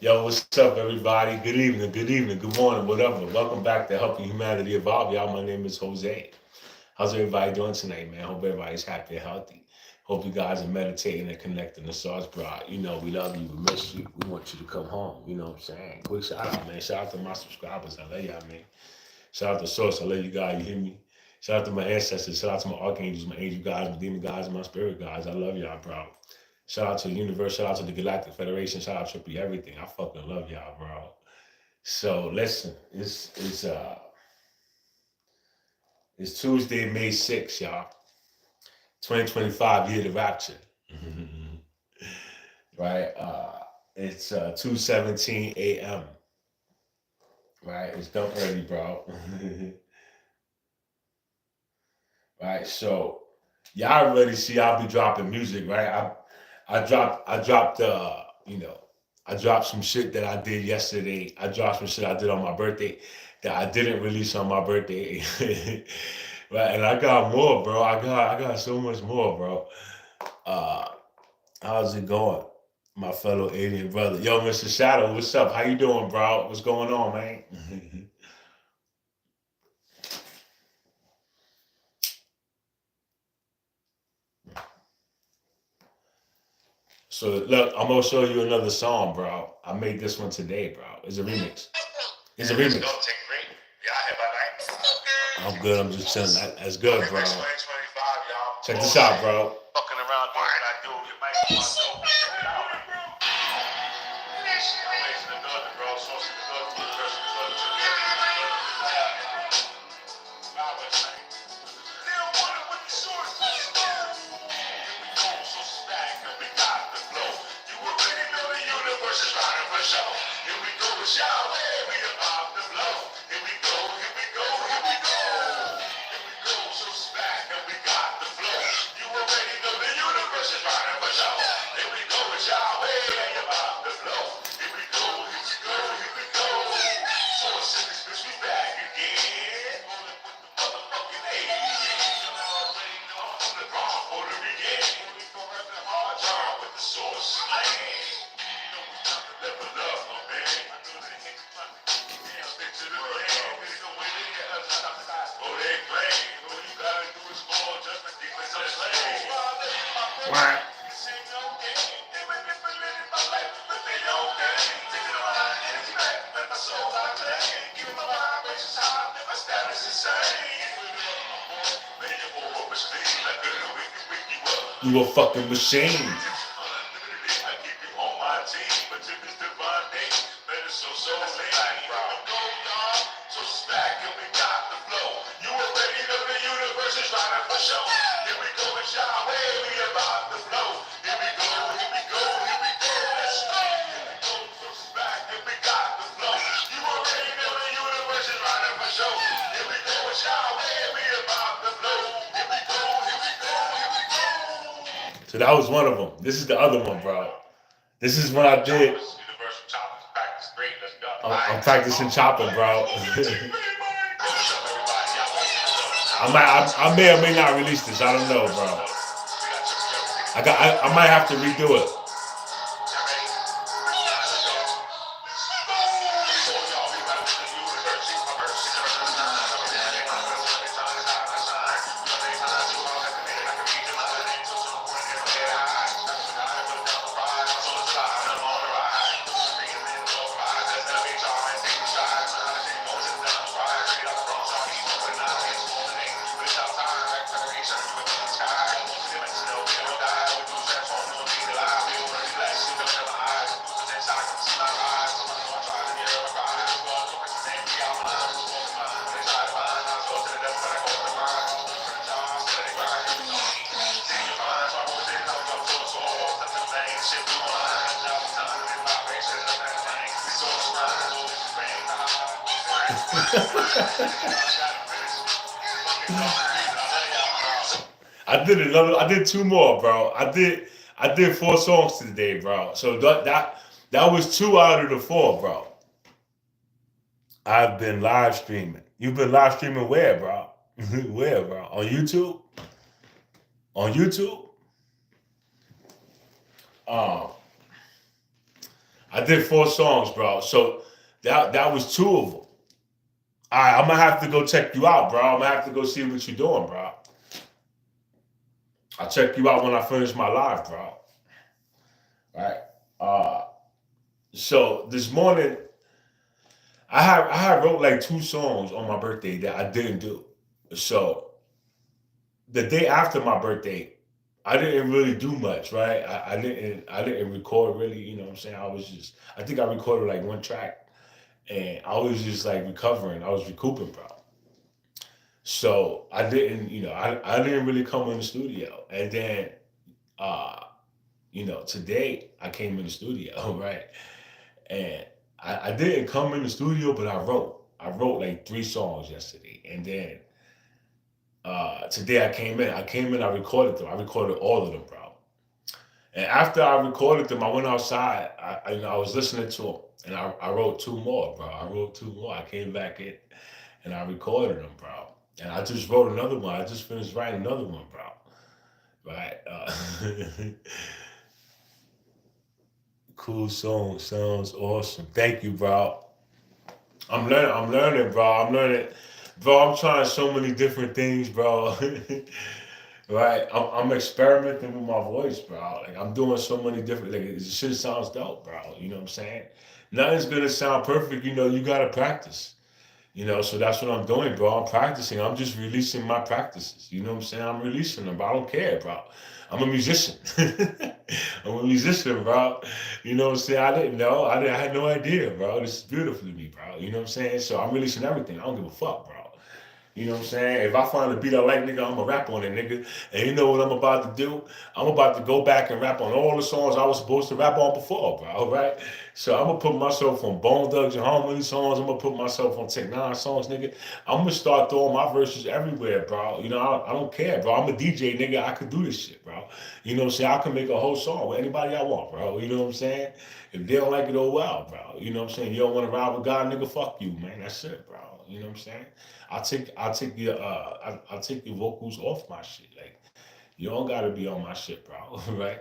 Yo, what's up, everybody? Good evening, good morning, whatever. Welcome back to Helping Humanity Evolve. Y'all, my name is Jose. How's everybody doing tonight, man? Hope everybody's happy and healthy. Hope you guys are meditating and connecting to Source, bro. You know, we love you, we miss you. We want you to come home. You know what I'm saying? Quick shout out, man. Shout out to my subscribers. I love y'all, man. Shout out to Source. I love you guys. You hear me? Shout out to my ancestors. Shout out to my archangels, my angel guys, my demon guys, and my spirit guys. I love y'all, bro. Shout out to the universe. Shout out to the Galactic Federation. Shout out to Trippy Everything. I fucking love y'all, bro. So listen, it's Tuesday, May 6th, y'all. 2025, year of rapture. Right? It's 2:17 a.m. Right? It's done early, bro. Right? So y'all already see I'll be dropping music, right? I dropped some shit that I did yesterday. I dropped some shit I did on my birthday that I didn't release on my birthday. Right, and I got more, bro. I got so much more, bro. Uh how's it going? My fellow alien brother. Yo, Mr. Shadow, what's up? How you doing, bro? What's going on, man? So look, I'm gonna show you another song, bro. I made this one today, bro. It's a remix. It's a remix. I'm good. I'm just chilling. That's good, bro. Check this out, bro. You a fucking machine. So that was one of them. This is the other one, bro. This is what I did. I'm practicing chopping, bro. I may or may not release this. I don't know, bro. I might have to redo it. I did two more, bro. I did four songs today, bro. So that was two out of the four, bro. I've been live streaming. You've been live streaming where, bro? Where, bro? On YouTube? On YouTube? Um, I did 4 songs, bro. So that was 2 of them. All right, I'm gonna have to go check you out, bro. I'm gonna have to go see what you're doing, bro. I'll check you out when I finish my live, bro. All right. Uh, so this morning, I wrote like 2 songs on my birthday that I didn't do. So the day after my birthday, I didn't really do much, right? I didn't record really, you know what I'm saying? I think I recorded like 1 track and I was just like recovering. I was recouping, bro. So I didn't, I didn't really come in the studio. And then uh, today I came in the studio, right? And I didn't come in the studio, but I wrote. I wrote like 3 songs yesterday. And then today I came in, I recorded them. I recorded all of them, bro. And after I recorded them, I went outside. I was listening to them, and I wrote 2 more, bro. I wrote 2 more. I came back in, and I recorded them, bro. And I just wrote another one. I just finished writing another one, bro. Right? Cool song. Sounds awesome. Thank you, bro. I'm learning. I'm learning, bro. I'm learning, bro. I'm trying so many different things, bro. Right? I'm experimenting with my voice, bro. Like I'm doing so many different. Like this shit sounds dope, bro. You know what I'm saying? Nothing's gonna sound perfect. You gotta practice. So that's what I'm doing, bro. I'm practicing. I'm just releasing my practices. You know what I'm saying? I'm releasing them, bro. I don't care, bro. I'm a musician. I'm a musician, bro. You know what I'm saying? I didn't know. I had no idea, bro. This is beautiful to me, bro. You know what I'm saying? So I'm releasing everything. I don't give a fuck, bro. You know what I'm saying? If I find a beat I like, nigga, I'm gonna rap on it, nigga. And you know what I'm about to do? I'm about to go back and rap on all the songs I was supposed to rap on before, bro. Right? So I'm gonna put myself on Bone Thugs and Harmony songs. I'm gonna put myself on Tech Nine songs, nigga. I'm gonna start throwing my verses everywhere, bro. I don't care, bro. I'm a DJ, nigga. I could do this shit, bro. You know what I'm saying? I can make a whole song with anybody I want, bro. You know what I'm saying? If they don't like it, oh well, bro. You know what I'm saying? You don't want to ride with God, nigga. Fuck you, man. That's it, bro. You know what I'm saying? I'll take your vocals off my shit. Like you don't gotta be on my shit, bro. Right?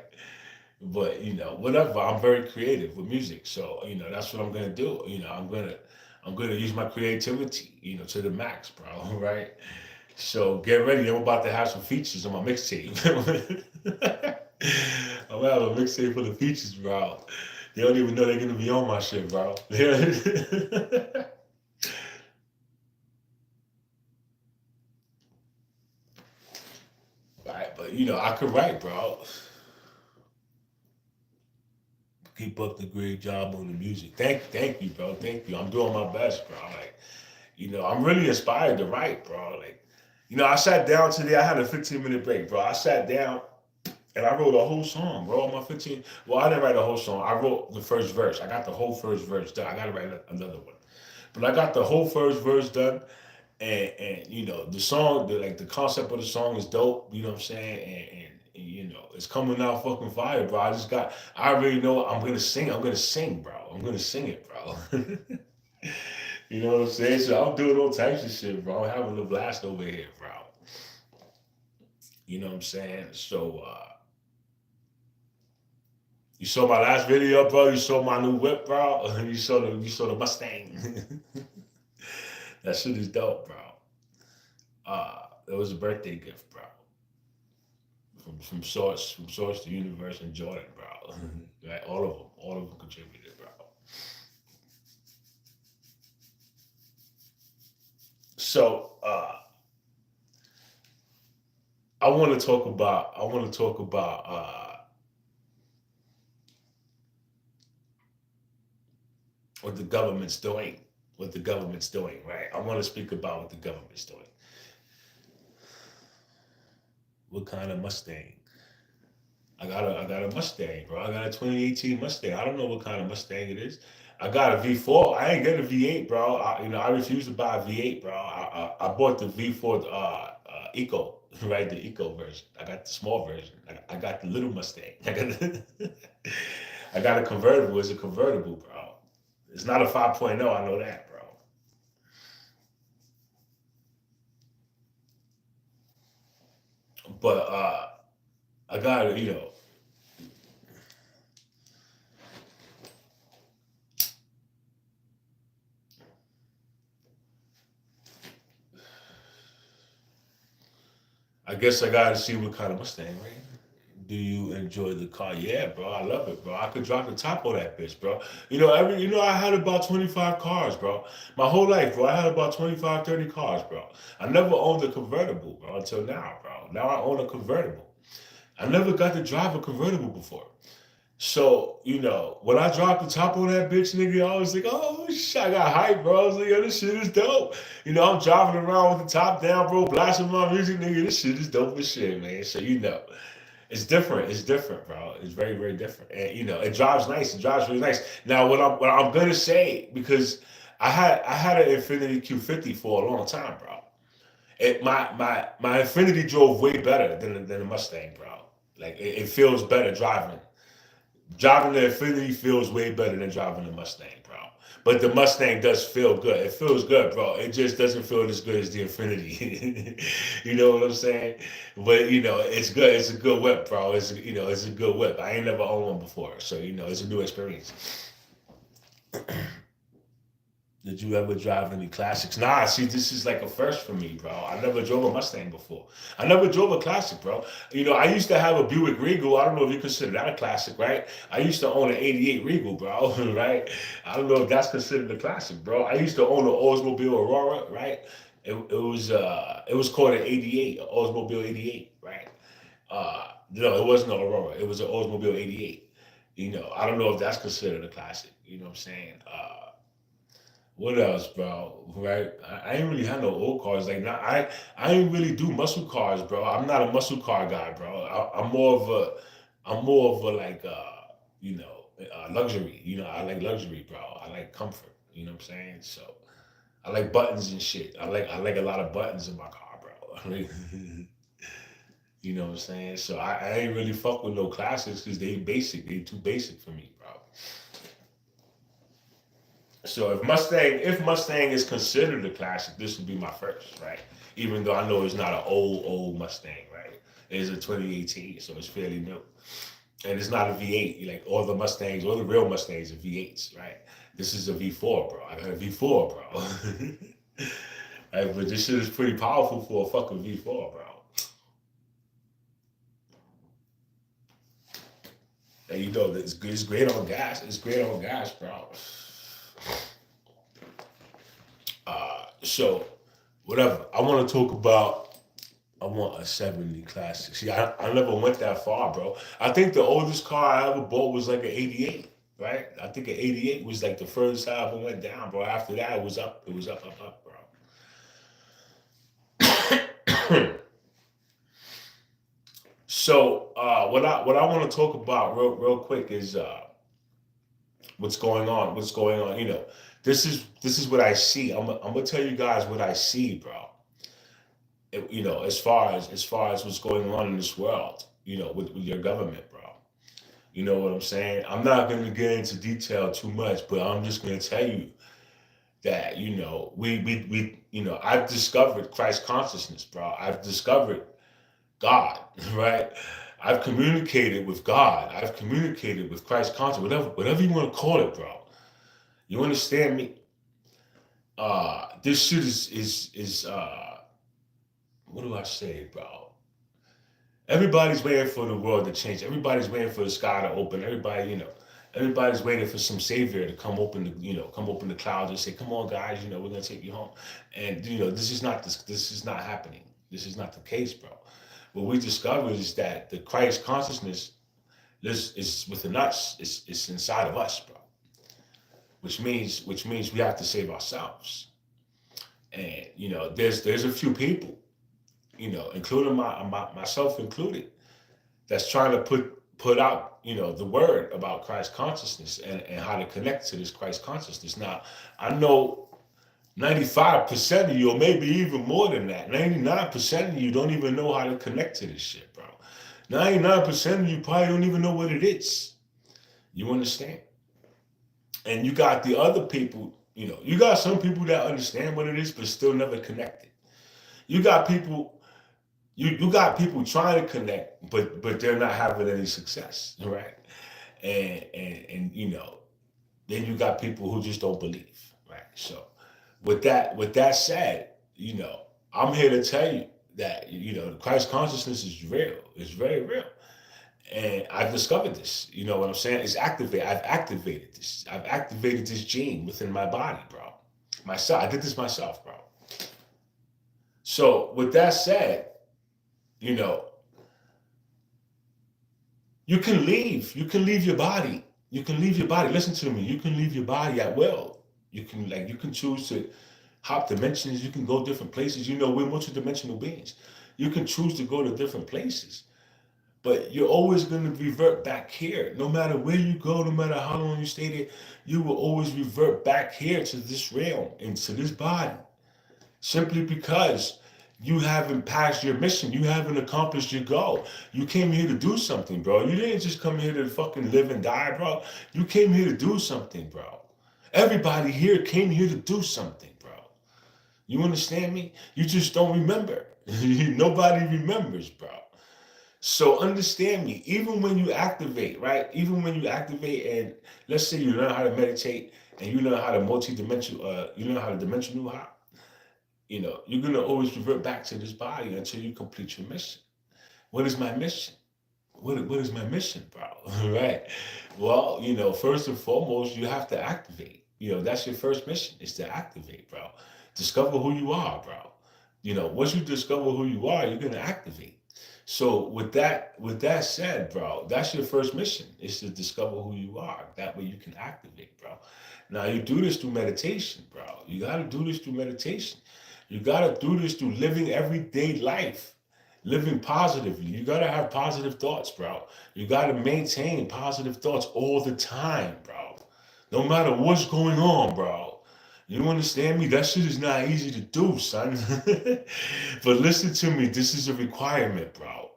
But whatever. I'm very creative with music, so that's what I'm gonna do. I'm gonna use my creativity, to the max, bro. Right? So get ready. I'm about to have some features on my mixtape. I'm gonna have a mixtape for the features, bro. They don't even know they're gonna be on my shit, bro. Right, but I could write, bro. Keep up the great job on the music. Thank you, bro. Thank you. I'm doing my best, bro. Like, I'm really inspired to write, bro. Like, I sat down today. I had a 15-minute break, bro. I sat down and I wrote a whole song, bro. On my 15. Well, I didn't write a whole song. I wrote the first verse. I got the whole first verse done. I got to write another one, but I got the whole first verse done. And the song, the concept of the song is dope. You know what I'm saying? And it's coming out fucking fire, bro. I already know I'm gonna sing. I'm gonna sing, bro. I'm gonna sing it, bro. You know what I'm saying? So I'm doing all types of shit, bro. I'm having a blast over here, bro. You know what I'm saying? So you saw my last video, bro. You saw my new whip, bro. You saw the Mustang. That shit is dope, bro. It was a birthday gift, bro. From Source to Universe and Jordan, bro. Right, all of them contributed, bro. So I want to talk about what the government's doing. What the government's doing, right? I want to speak about what the government's doing. What kind of Mustang? I got a Mustang, bro. I got a 2018 Mustang. I don't know what kind of Mustang it is. I got a V4. I ain't get a V8, bro. I refuse to buy a V8, bro. I bought the V4 Eco, right? The Eco version. I got the small version. I got the little Mustang. I got a convertible. It's a convertible, bro. It's not a 5.0. I know that, bro. But I got I guess I gotta see what kind of Mustang, right? Do you enjoy the car? Yeah, bro. I love it, bro. I could drop the top on that bitch, bro. I had about 25 cars, bro. My whole life, bro. I had about 25, 30 cars, bro. I never owned a convertible, bro, until now, bro. Now I own a convertible. I never got to drive a convertible before. So, when I dropped the top on that bitch, nigga, I was like, oh, shit, I got hype, bro. I was like, yo, this shit is dope. I'm driving around with the top down, bro, blasting my music, nigga. This shit is dope as shit, man. So, it's different. It's different, bro. It's very, very different. And, it drives nice. It drives really nice. Now, what I'm going to say, because I had an Infiniti Q50 for a long time, bro. My Infiniti drove way better than the Mustang, bro. Like, it feels better driving. Driving the Infiniti feels way better than driving the Mustang, bro. But the Mustang does feel good. It feels good, bro. It just doesn't feel as good as the Infiniti. You know what I'm saying? But it's good. It's a good whip, bro. It's a good whip. I ain't never owned one before, so it's a new experience. Did you ever drive any classics? Nah, see, this is like a first for me, bro. I never drove a Mustang before. I never drove a classic, bro. I used to have a Buick Regal. I don't know if you consider that a classic, right? I used to own an 88 Regal, bro, right? I don't know if that's considered a classic, bro. I used to own an Oldsmobile Aurora, right? It was called an 88, an Oldsmobile 88, right? No, it wasn't an Aurora. It was an Oldsmobile 88. I don't know if that's considered a classic. You know what I'm saying? What else, bro? Right? I ain't really had no old cars. Like, now, I ain't really do muscle cars, bro. I'm not a muscle car guy, bro. I'm more of a like, luxury. I like luxury, bro. I like comfort. You know what I'm saying? So I like buttons and shit. I like a lot of buttons in my car, bro. You know what I'm saying? So I ain't really fuck with no classics because they basic. They too basic for me, bro. So if Mustang is considered a classic, this would be my first, right? Even though I know it's not an old Mustang, right? It's a 2018, so it's fairly new, and it's not a V8. Like all the Mustangs, all the real Mustangs are V8s, right? This is a V4, bro. I got a V4, bro. Right, but this shit is pretty powerful for a fucking V4, bro. And it's great on gas. It's great on gas, bro. So, whatever. I want a 70 classic. See, I never went that far, bro. I think the oldest car I ever bought was like an 88, right? I think an 88 was like the furthest I ever went down, bro. After that, it was up. It was up, bro. So, what I want to talk about real quick is what's going on. What's going on? This is what I see. I'm gonna tell you guys what I see, bro. As far as what's going on in this world, with your government, bro. You know what I'm saying? I'm not gonna get into detail too much, but I'm just gonna tell you that I've discovered Christ consciousness, bro. I've discovered God, right? I've communicated with God. I've communicated with Christ consciousness, whatever you want to call it, bro. You understand me? This shit is what do I say, bro? Everybody's waiting for the world to change. Everybody's waiting for the sky to open. Everybody's waiting for some savior to come open the clouds and say, "Come on, guys, we're gonna take you home." And this is not happening. This is not the case, bro. What we discovered is that the Christ consciousness is within us. It's inside of us, bro. Which means we have to save ourselves. And there's a few people, including myself included, that's trying to put out the word about Christ consciousness and how to connect to this Christ consciousness. Now I know 95% of you, or maybe even more than that, 99% of you don't even know how to connect to this shit, bro. 99% of you probably don't even know what it is. You understand? And you got the other people, you got some people that understand what it is, but still never connected. You got people, you got people trying to connect, but they're not having any success, right? And then you got people who just don't believe, right? So with that said, I'm here to tell you, that, Christ consciousness is real. It's very real. And I've discovered this. You know what I'm saying? It's activated. I've activated this. I've activated this gene within my body, bro. Myself. I did this myself, bro. So with that said, you know, you can leave. You can leave your body. You can leave your body. Listen to me. You can leave your body at will. You can choose to hop dimensions. You can go different places. You know, we're multidimensional beings. You can choose to go to different places. But you're always going to revert back here. No matter where you go, no matter how long you stay there, you will always revert back here to this realm and to this body. Simply because you haven't passed your mission. You haven't accomplished your goal. You came here to do something, bro. You didn't just come here to fucking live and die, bro. You came here to do something, bro. Everybody here came here to do something, bro. You understand me? You just don't remember. Nobody remembers, bro. So understand me, even when you activate, right? Even when you activate and let's say you learn how to meditate and you learn how to dimensional hop, you're going to always revert back to this body until you complete your mission. What is my mission? What is my mission, bro? Right? Well, first and foremost, you have to activate. That's your first mission is to activate, bro. Discover who you are, bro. Once you discover who you are, you're going to activate. So with that said, bro, that's your first mission is to discover who you are. That way you can activate, bro. Now you do this through meditation, bro. You got to do this through meditation. You got to do this through living everyday life, living positively. You got to have positive thoughts, bro. You got to maintain positive thoughts all the time, bro. No matter what's going on, bro. You understand me? That shit is not easy to do, son. But listen to me. This is a requirement, bro.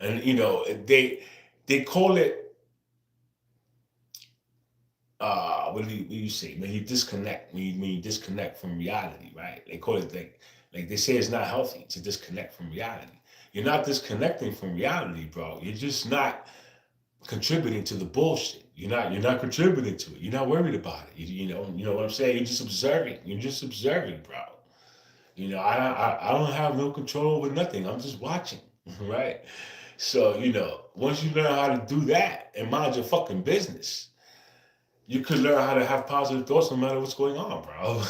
And, they call it, what do you say? When you disconnect, when you disconnect from reality, right? They call it like they say it's not healthy to disconnect from reality. You're not disconnecting from reality, bro. You're just not contributing to the bullshit. You're not contributing to it. You're not worried about it. You know what I'm saying? You're just observing. You're just observing, bro. I don't have no control over nothing. I'm just watching, right? So, once you learn how to do that and mind your fucking business, you could learn how to have positive thoughts no matter what's going on, bro.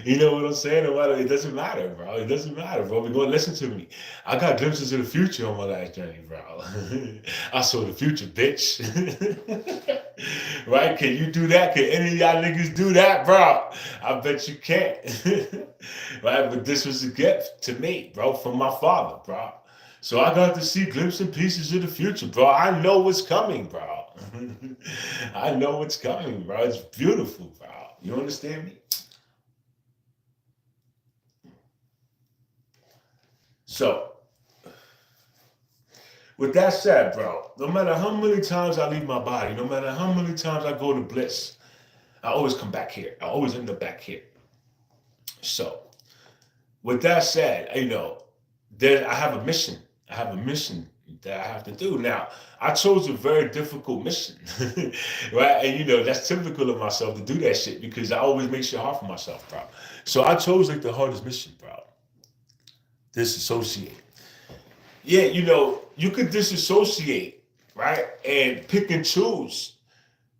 You know what I'm saying? It doesn't matter, bro. It doesn't matter, bro. We're going to listen to me. I got glimpses of the future on my last journey, bro. I saw the future, bitch. Right? Can you do that? Can any of y'all niggas do that, bro? I bet you can't. Right? But this was a gift to me, bro, from my father, bro. So I got to see glimpses and pieces of the future, bro. I know what's coming, bro. I know what's coming, bro. It's beautiful, bro. You understand me? So, with that said, bro, no matter how many times I leave my body, no matter how many times I go to bliss, I always come back here. I always end up back here. So, with that said, I have a mission. I have a mission that I have to do. Now, I chose a very difficult mission, right? And that's typical of myself to do that shit because I always make shit hard for myself, bro. So I chose the hardest mission, bro. Disassociate. Yeah, you could disassociate, right? And pick and choose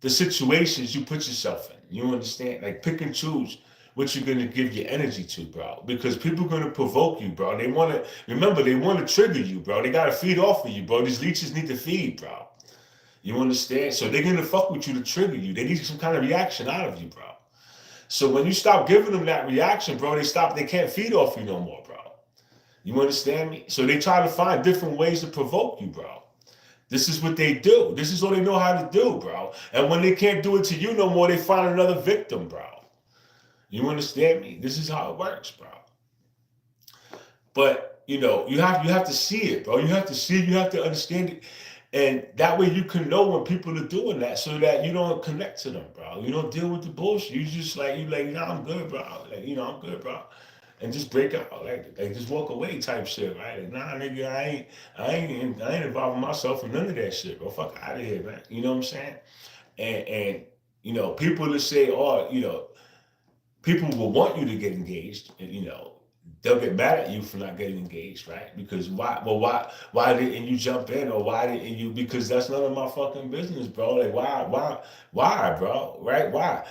the situations you put yourself in. You understand? Like pick and choose what you're going to give your energy to, bro. Because people are going to provoke you, bro. They want to trigger you, bro. They got to feed off of you, bro. These leeches need to feed, bro. You understand? So they're going to fuck with you to trigger you. They need some kind of reaction out of you, bro. So when you stop giving them that reaction, bro, they can't feed off you no more, bro. You understand me? So they try to find different ways to provoke you, bro. This is what they do. This is all they know how to do, bro. And when they can't do it to you no more, they find another victim, bro. You understand me? This is how it works, bro. But, you have to see it, bro. You have to see it. You have to understand it. And that way you can know when people are doing that so that you don't connect to them, bro. You don't deal with the bullshit. You just I'm good, bro. I'm good, bro. And just break out, like just walk away type shit, right? Like, nah, nigga, I ain't involving myself in none of that shit, bro. Fuck out of here, man. You know what I'm saying? And people that say, oh, people will want you to get engaged, and they'll get mad at you for not getting engaged, right? Because why? Well, why didn't you jump in, or why didn't you? Because that's none of my fucking business, bro. Like why, bro? Right? Why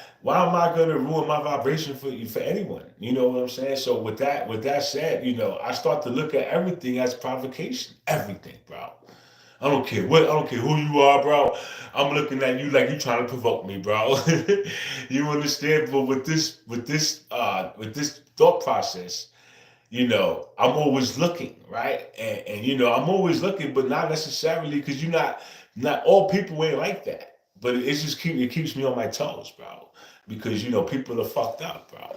am I gonna ruin my vibration for you, for anyone? You know what I'm saying? So with that said, I start to look at everything as provocation. Everything, bro. I don't care who you are, bro. I'm looking at you like you trying to provoke me, bro. You understand? But with this thought process, I'm always looking, right? And I'm always looking, but not necessarily because not all people ain't like that. But it keeps me on my toes, bro. Because people are fucked up, bro.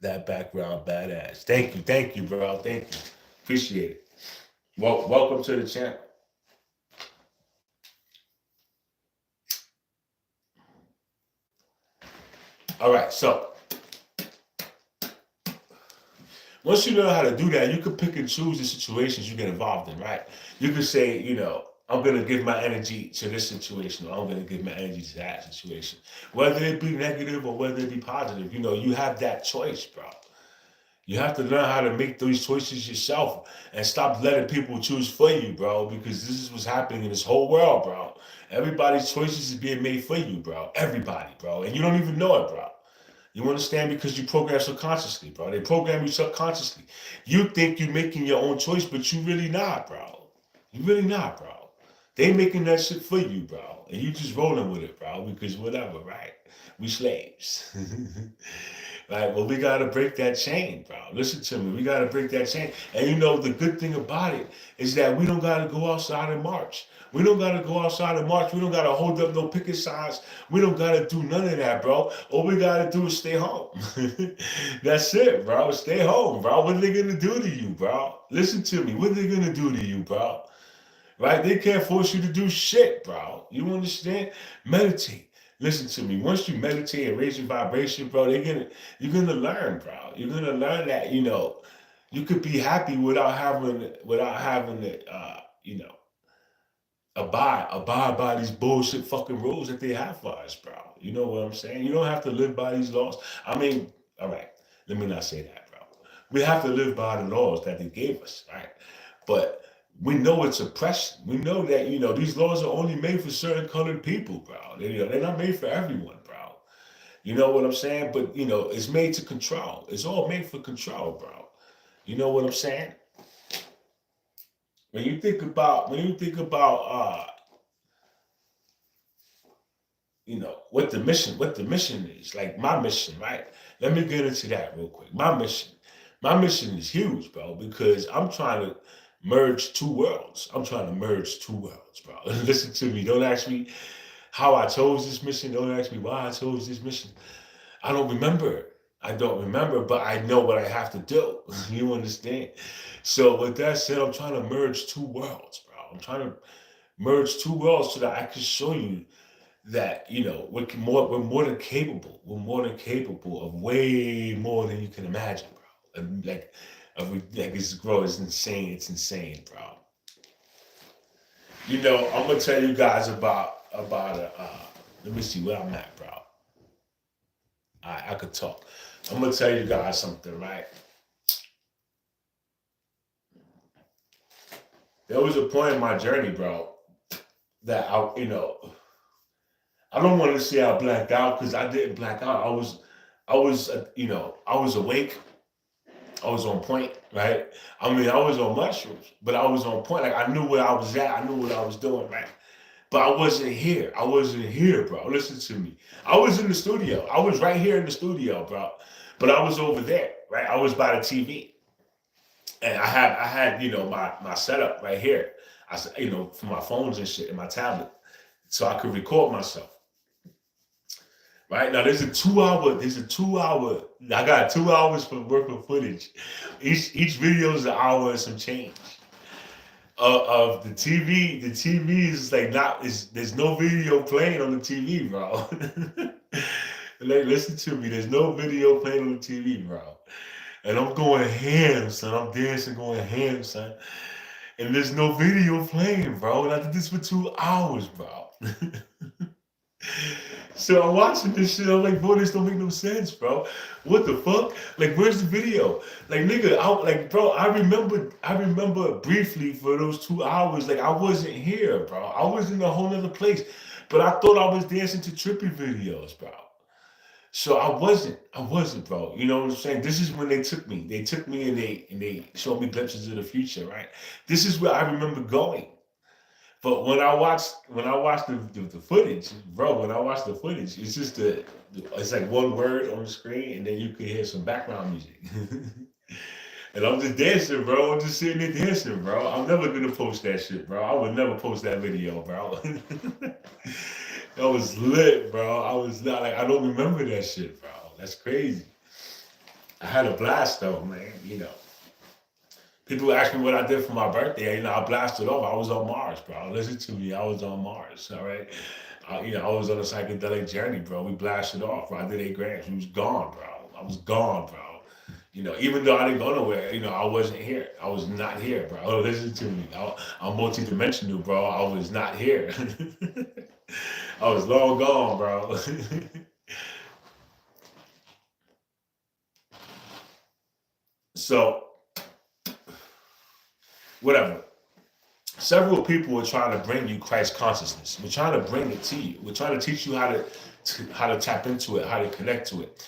That background badass. Thank you, bro. Thank you. Appreciate it. Well, welcome to the channel. All right, so once you know how to do that, you can pick and choose the situations you get involved in, right? You can say, I'm going to give my energy to this situation, or I'm going to give my energy to that situation. Whether it be negative or whether it be positive, you have that choice, bro. You have to learn how to make those choices yourself and stop letting people choose for you, bro, because this is what's happening in this whole world, bro. Everybody's choices is being made for you, bro. Everybody, bro. And you don't even know it, bro. You understand? Because you program subconsciously, bro. They program you subconsciously. You think you're making your own choice, but you really not, bro. You really not, bro. They making that shit for you, bro. And you just rolling with it, bro, because whatever, right? We slaves. Like, well, we gotta break that chain, bro. Listen to me. We gotta break that chain. And the good thing about it is that we don't gotta go outside and march. We don't gotta go outside and march. We don't gotta hold up no picket signs. We don't gotta do none of that, bro. All we gotta do is stay home. That's it, bro. Stay home, bro. What are they gonna do to you, bro? Listen to me. What are they gonna do to you, bro? Right? They can't force you to do shit, bro. You understand? Meditate. Listen to me. Once you meditate and raise your vibration, bro, you're gonna learn, bro. You're gonna learn that you could be happy without having to abide by these bullshit fucking rules that they have for us, bro. You know what I'm saying? You don't have to live by these laws. I mean, all right, let me not say that, bro. We have to live by the laws that they gave us, right? But we know it's oppression. We know that these laws are only made for certain colored people, bro. They're not made for everyone, bro. You know what I'm saying? But it's made to control. It's all made for control, bro. You know what I'm saying? When you think about what the mission is, like my mission, right? Let me get into that real quick. My mission is huge, bro, because I'm trying to merge two worlds. I'm trying to merge two worlds, bro. Listen to me. Don't ask me how I chose this mission. Don't ask me why I chose this mission. I don't remember. I don't remember, but I know what I have to do. You understand? So with that said, I'm trying to merge two worlds, bro. I'm trying to merge two worlds so that I can show you that we're more than capable. We're more than capable of way more than you can imagine, bro. And it's insane. It's insane, bro. I'm gonna tell you guys about a. Let me see where I'm at, bro. I could talk. I'm gonna tell you guys something, right? There was a point in my journey, bro, that I don't want to say I blacked out because I didn't black out. I was awake. I was on point, right? I mean, I was on mushrooms, but I was on point. Like I knew where I was at. I knew what I was doing, right? But I wasn't here. I wasn't here, bro. Listen to me. I was in the studio. I was right here in the studio, bro. But I was over there, right? I was by the TV, and I had my setup right here. For my phones and shit and my tablet, so I could record myself. Right now, there's a 2 hour. I got 2 hours for worth of footage. Each video is an hour and some change. Of the TV. The TV is like there's no video playing on the TV, bro. Like, listen to me. There's no video playing on the TV, bro. And I'm going ham, son. I'm dancing, going ham, son. And there's no video playing, bro. And I did this for 2 hours, bro. So I'm watching this shit. I'm like, bro, this don't make no sense, bro. What the fuck? Like, where's the video? Like, nigga, bro, I remember briefly for those 2 hours, like, I wasn't here, bro. I was in a whole nother place. But I thought I was dancing to trippy videos, bro. So I wasn't, bro. You know what I'm saying? This is when they took me. They took me and they showed me glimpses of the future, right? This is where I remember going. But when I watched the footage, bro, when I watched the footage, it's just it's like one word on the screen, and then you can hear some background music. And I'm just dancing, bro. I'm just sitting there dancing, bro. I'm never gonna post that shit, bro. I would never post that video, bro. That was lit, bro. I was not like I don't remember that shit, bro. That's crazy. I had a blast though, man. People ask me what I did for my birthday. I blasted off. I was on Mars, bro. Listen to me. I was on Mars. All right. I was on a psychedelic journey, bro. We blasted off, bro. I did 8 grams. We was gone, bro. I was gone, bro. Even though I didn't go nowhere, I wasn't here. I was not here, bro. Oh, listen to me. I'm multidimensional, bro. I was not here. I was long gone, bro. So, whatever. Several people are trying to bring you Christ consciousness. We're trying to bring it to you. We're trying to teach you how to tap into it, how to connect to it.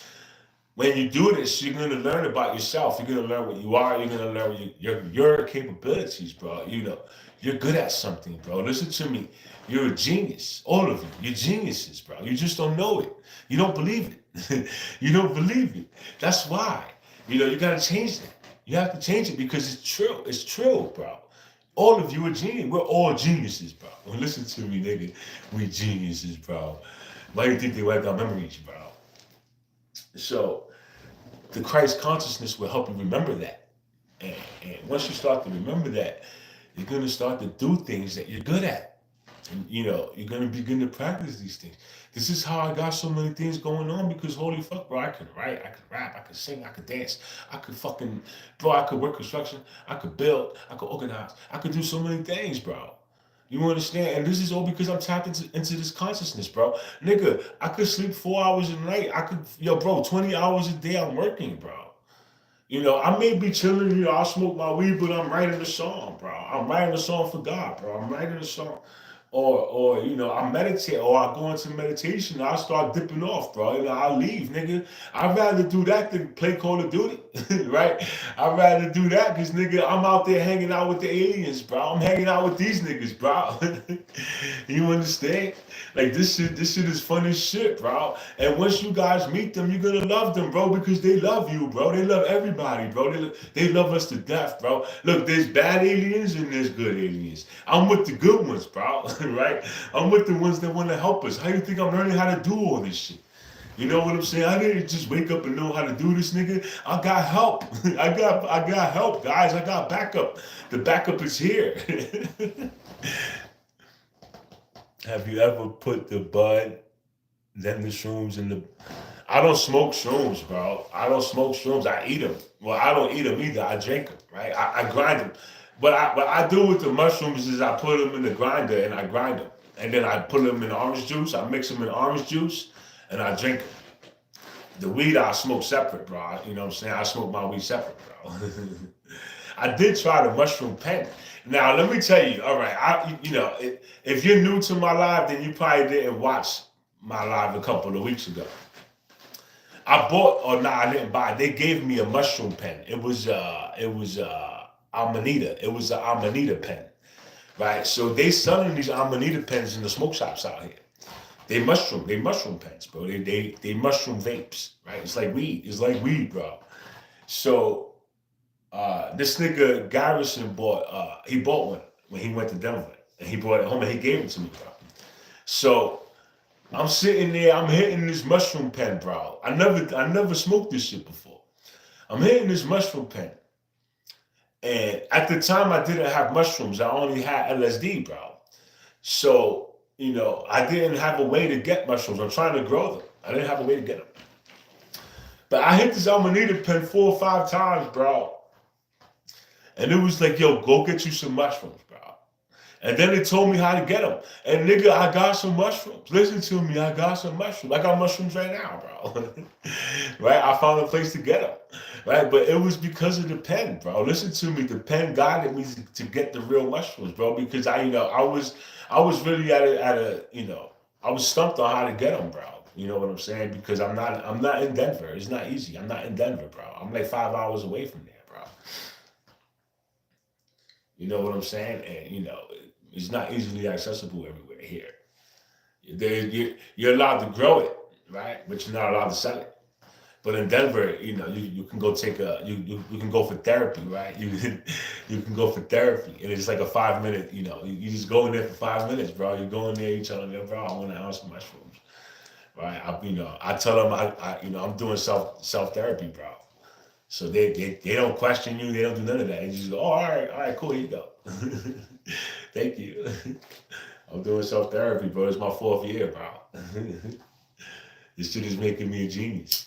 When you do this, you're going to learn about yourself. You're going to learn what you are. You're going to learn your capabilities, bro. You're good at something, bro. Listen to me. You're a genius. All of you. You're geniuses, bro. You just don't know it. You don't believe it. You don't believe it. That's why. You got to change that. You have to change it because it's true. It's true, bro. All of you are genius. We're all geniuses, bro. Well, listen to me, nigga. We geniuses, bro. Why do you think they wiped our memories, bro? So, the Christ consciousness will help you remember that. And once you start to remember that, you're going to start to do things that you're good at. And, you're going to begin to practice these things. This is how I got so many things going on because holy fuck, bro, I can write, I can rap, I can sing, I can dance, I could I could work construction, I could build, I could organize, I could do so many things, bro. You understand? And this is all because I'm tapped into this consciousness, bro. Nigga, I could sleep 4 hours a night. 20 hours a day I'm working, bro. I may be chilling, I'll smoke my weed, but I'm writing a song, bro. I'm writing a song for God, bro. I'm writing a song. Or I meditate, or I go into meditation, I start dipping off, bro. I leave, nigga. I'd rather do that than play Call of Duty, right? I'd rather do that because, nigga, I'm out there hanging out with the aliens, bro. I'm hanging out with these niggas, bro. You understand? Like, this shit is fun as shit, bro. And once you guys meet them, you're gonna love them, bro, because they love you, bro. They love everybody, bro. They love us to death, bro. Look, there's bad aliens and there's good aliens. I'm with the good ones, bro. Right? I'm with the ones that want to help us. How do you think I'm learning how to do all this shit? You know what I'm saying? I didn't just wake up and know how to do this, nigga. I got help. I got help, guys. I got backup. The backup is here. Have you ever put the bud, then the shrooms in the... I don't smoke shrooms, bro. I don't smoke shrooms. I eat them. Well, I don't eat them either. I drink them, right? I grind them. What I do with the mushrooms is I put them in the grinder and I grind them. And then I put them in orange juice. I mix them in orange juice and I drink them. The weed I smoke separate, bro. You know what I'm saying? I smoke my weed separate, bro. I did try the mushroom pen. Now, let me tell you, all right, if you're new to my live, then you probably didn't watch my live a couple of weeks ago. I didn't buy. They gave me a mushroom pen. It was Amanita. It was an Amanita pen, right? So they selling these Amanita pens in the smoke shops out here. They mushroom pens, bro. They mushroom vapes, right? It's like weed, bro. So this nigga Garrison bought one when he went to Denver, and he brought it home and he gave it to me, bro. So I'm sitting there, I'm hitting this mushroom pen, bro. I never smoked this shit before. I'm hitting this mushroom pen. And at the time, I didn't have mushrooms. I only had LSD, bro. So, I didn't have a way to get mushrooms. I'm trying to grow them. I didn't have a way to get them. But I hit this Amanita pen 4 or 5 times, bro. And it was like, yo, go get you some mushrooms, bro. And then they told me how to get them. And nigga, I got some mushrooms. Listen to me, I got some mushrooms. I got mushrooms right now, bro. Right? I found a place to get them. Right? But it was because of the pen, bro. Listen to me. The pen guided me to get the real mushrooms, bro. Because I was really at a I was stumped on how to get them, bro. You know what I'm saying? Because I'm not in Denver. It's not easy. I'm not in Denver, bro. I'm like 5 hours away from there, bro. You know what I'm saying? And it's not easily accessible everywhere here. You're allowed to grow it, right? But you're not allowed to sell it. But in Denver, you can go you can go for therapy, right? You can go for therapy, and it's like a 5 minute. You just go in there for 5 minutes, bro. You go in there, you tell them, bro, I want an ounce of mushrooms, right? I tell them, I'm doing self therapy, bro. So they don't question you. They don't do none of that. They just go, oh, all right, cool, here you go. Thank you. I'm doing self therapy, bro. It's my 4th year, bro. This shit is making me a genius.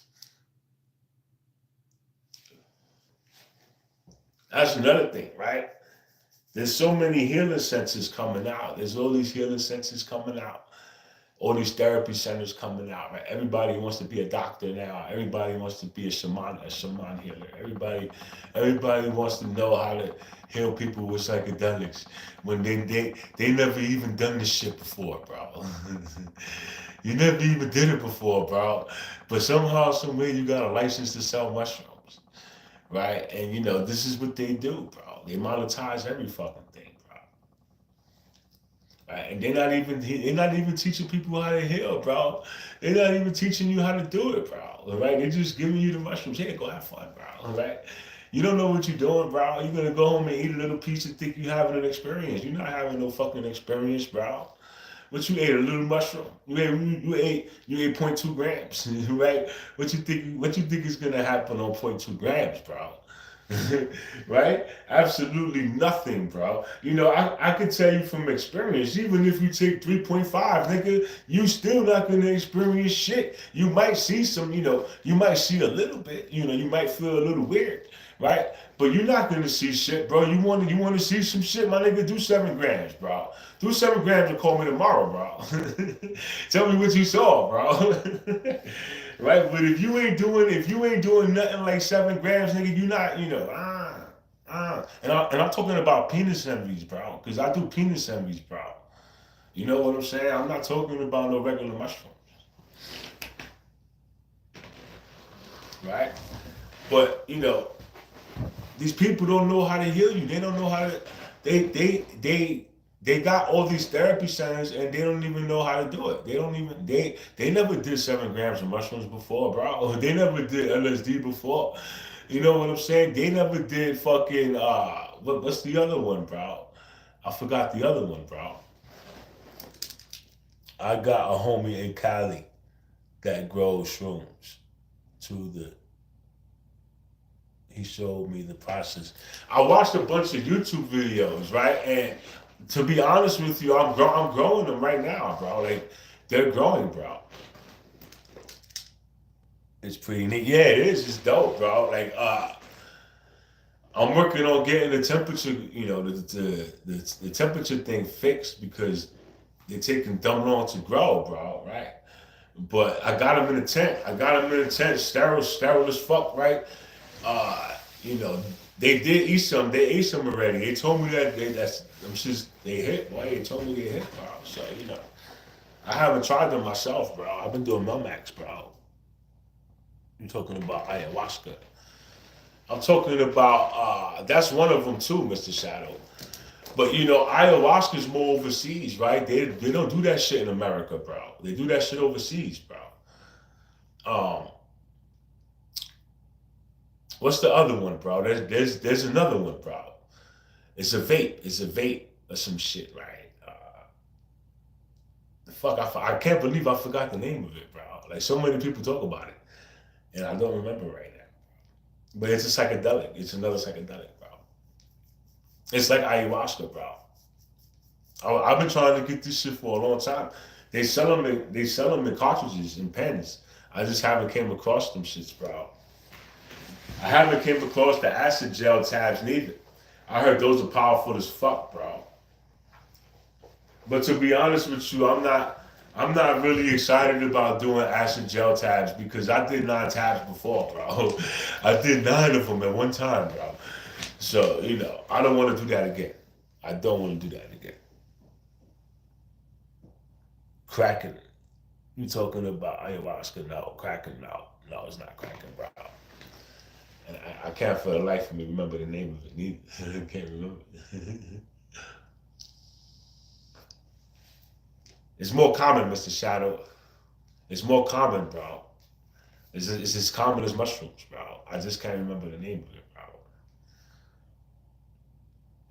That's another thing, right? There's so many healing centers coming out. There's all these healing centers coming out. All these therapy centers coming out, right? Everybody wants to be a doctor now. Everybody wants to be a shaman healer. Everybody wants to know how to heal people with psychedelics when they never even done this shit before, bro. You never even did it before, bro. But somehow, some way, you got a license to sell mushrooms, right? And this is what they do, bro. They monetize every fucking thing, bro. Right? And they're not even teaching people how to heal, bro. They're not even teaching you how to do it, bro. Right? They're just giving you the mushrooms. Hey, go have fun, bro. Right? You don't know what you're doing, bro. You're gonna go home and eat a little piece and think you're having an experience. You're not having no fucking experience, bro. What you ate? A little mushroom. You ate 0.2 grams, right? What you think is gonna happen on 0.2 grams, bro? Right? Absolutely nothing, bro. I could tell you from experience, even if you take 3.5, nigga, you still not gonna experience shit. You might see you might see a little bit, you might feel a little weird, right? But you're not gonna see shit, bro. You want to see some shit, my nigga, do 7 grams, bro. Do 7 grams and call me tomorrow, bro. Tell me what you saw, bro. Right? But if you ain't doing nothing like 7 grams, nigga, you not, And I'm talking about penis envies, bro. Because I do penis envies, bro. You know what I'm saying? I'm not talking about no regular mushrooms. Right? But, these people don't know how to heal you. They don't know how to, they got all these therapy centers and they don't even know how to do it. They never did 7 grams of mushrooms before, bro. They never did LSD before. You know what I'm saying? They never did fucking, what's the other one, bro? I forgot the other one, bro. I got a homie in Cali that grows shrooms he showed me the process. I watched a bunch of YouTube videos, right? And to be honest with you, I'm growing them right now, bro. Like, they're growing, bro. It's pretty neat. Yeah, it is. It's dope, bro. Like, I'm working on getting the temperature, the temperature thing fixed because they're taking dumb long to grow, bro, right? But I got them in a tent. Sterile as fuck, right? They did eat some. They ate some already. They told me that they hit. Boy, they told me they hit, bro. So I haven't tried them myself, bro. I've been doing Melmax, bro. You're talking about ayahuasca. I'm talking about that's one of them too, Mr. Shadow. But ayahuasca is more overseas, right? They don't do that shit in America, bro. They do that shit overseas, bro. What's the other one, bro? There's another one, bro. It's a vape or some shit, right? I can't believe I forgot the name of it, bro. Like, so many people talk about it, and I don't remember right now. But it's a psychedelic. It's another psychedelic, bro. It's like ayahuasca, bro. I've been trying to get this shit for a long time. They sell them in cartridges and pens. I just haven't came across them shits, bro. I haven't came across the acid gel tabs neither. I heard those are powerful as fuck, bro. But to be honest with you, I'm not really excited about doing acid gel tabs because I did 9 tabs before, bro. I did 9 of them at one time, bro. So, I don't want to do that again. I don't want to do that again. Cracking. You talking about ayahuasca? No, cracking. No, no, it's not cracking, bro. And I can't for the life of me remember the name of it neither. I can't remember. It's more common, Mr. Shadow. It's more common, bro. It's as common as mushrooms, bro. I just can't remember the name of it, bro.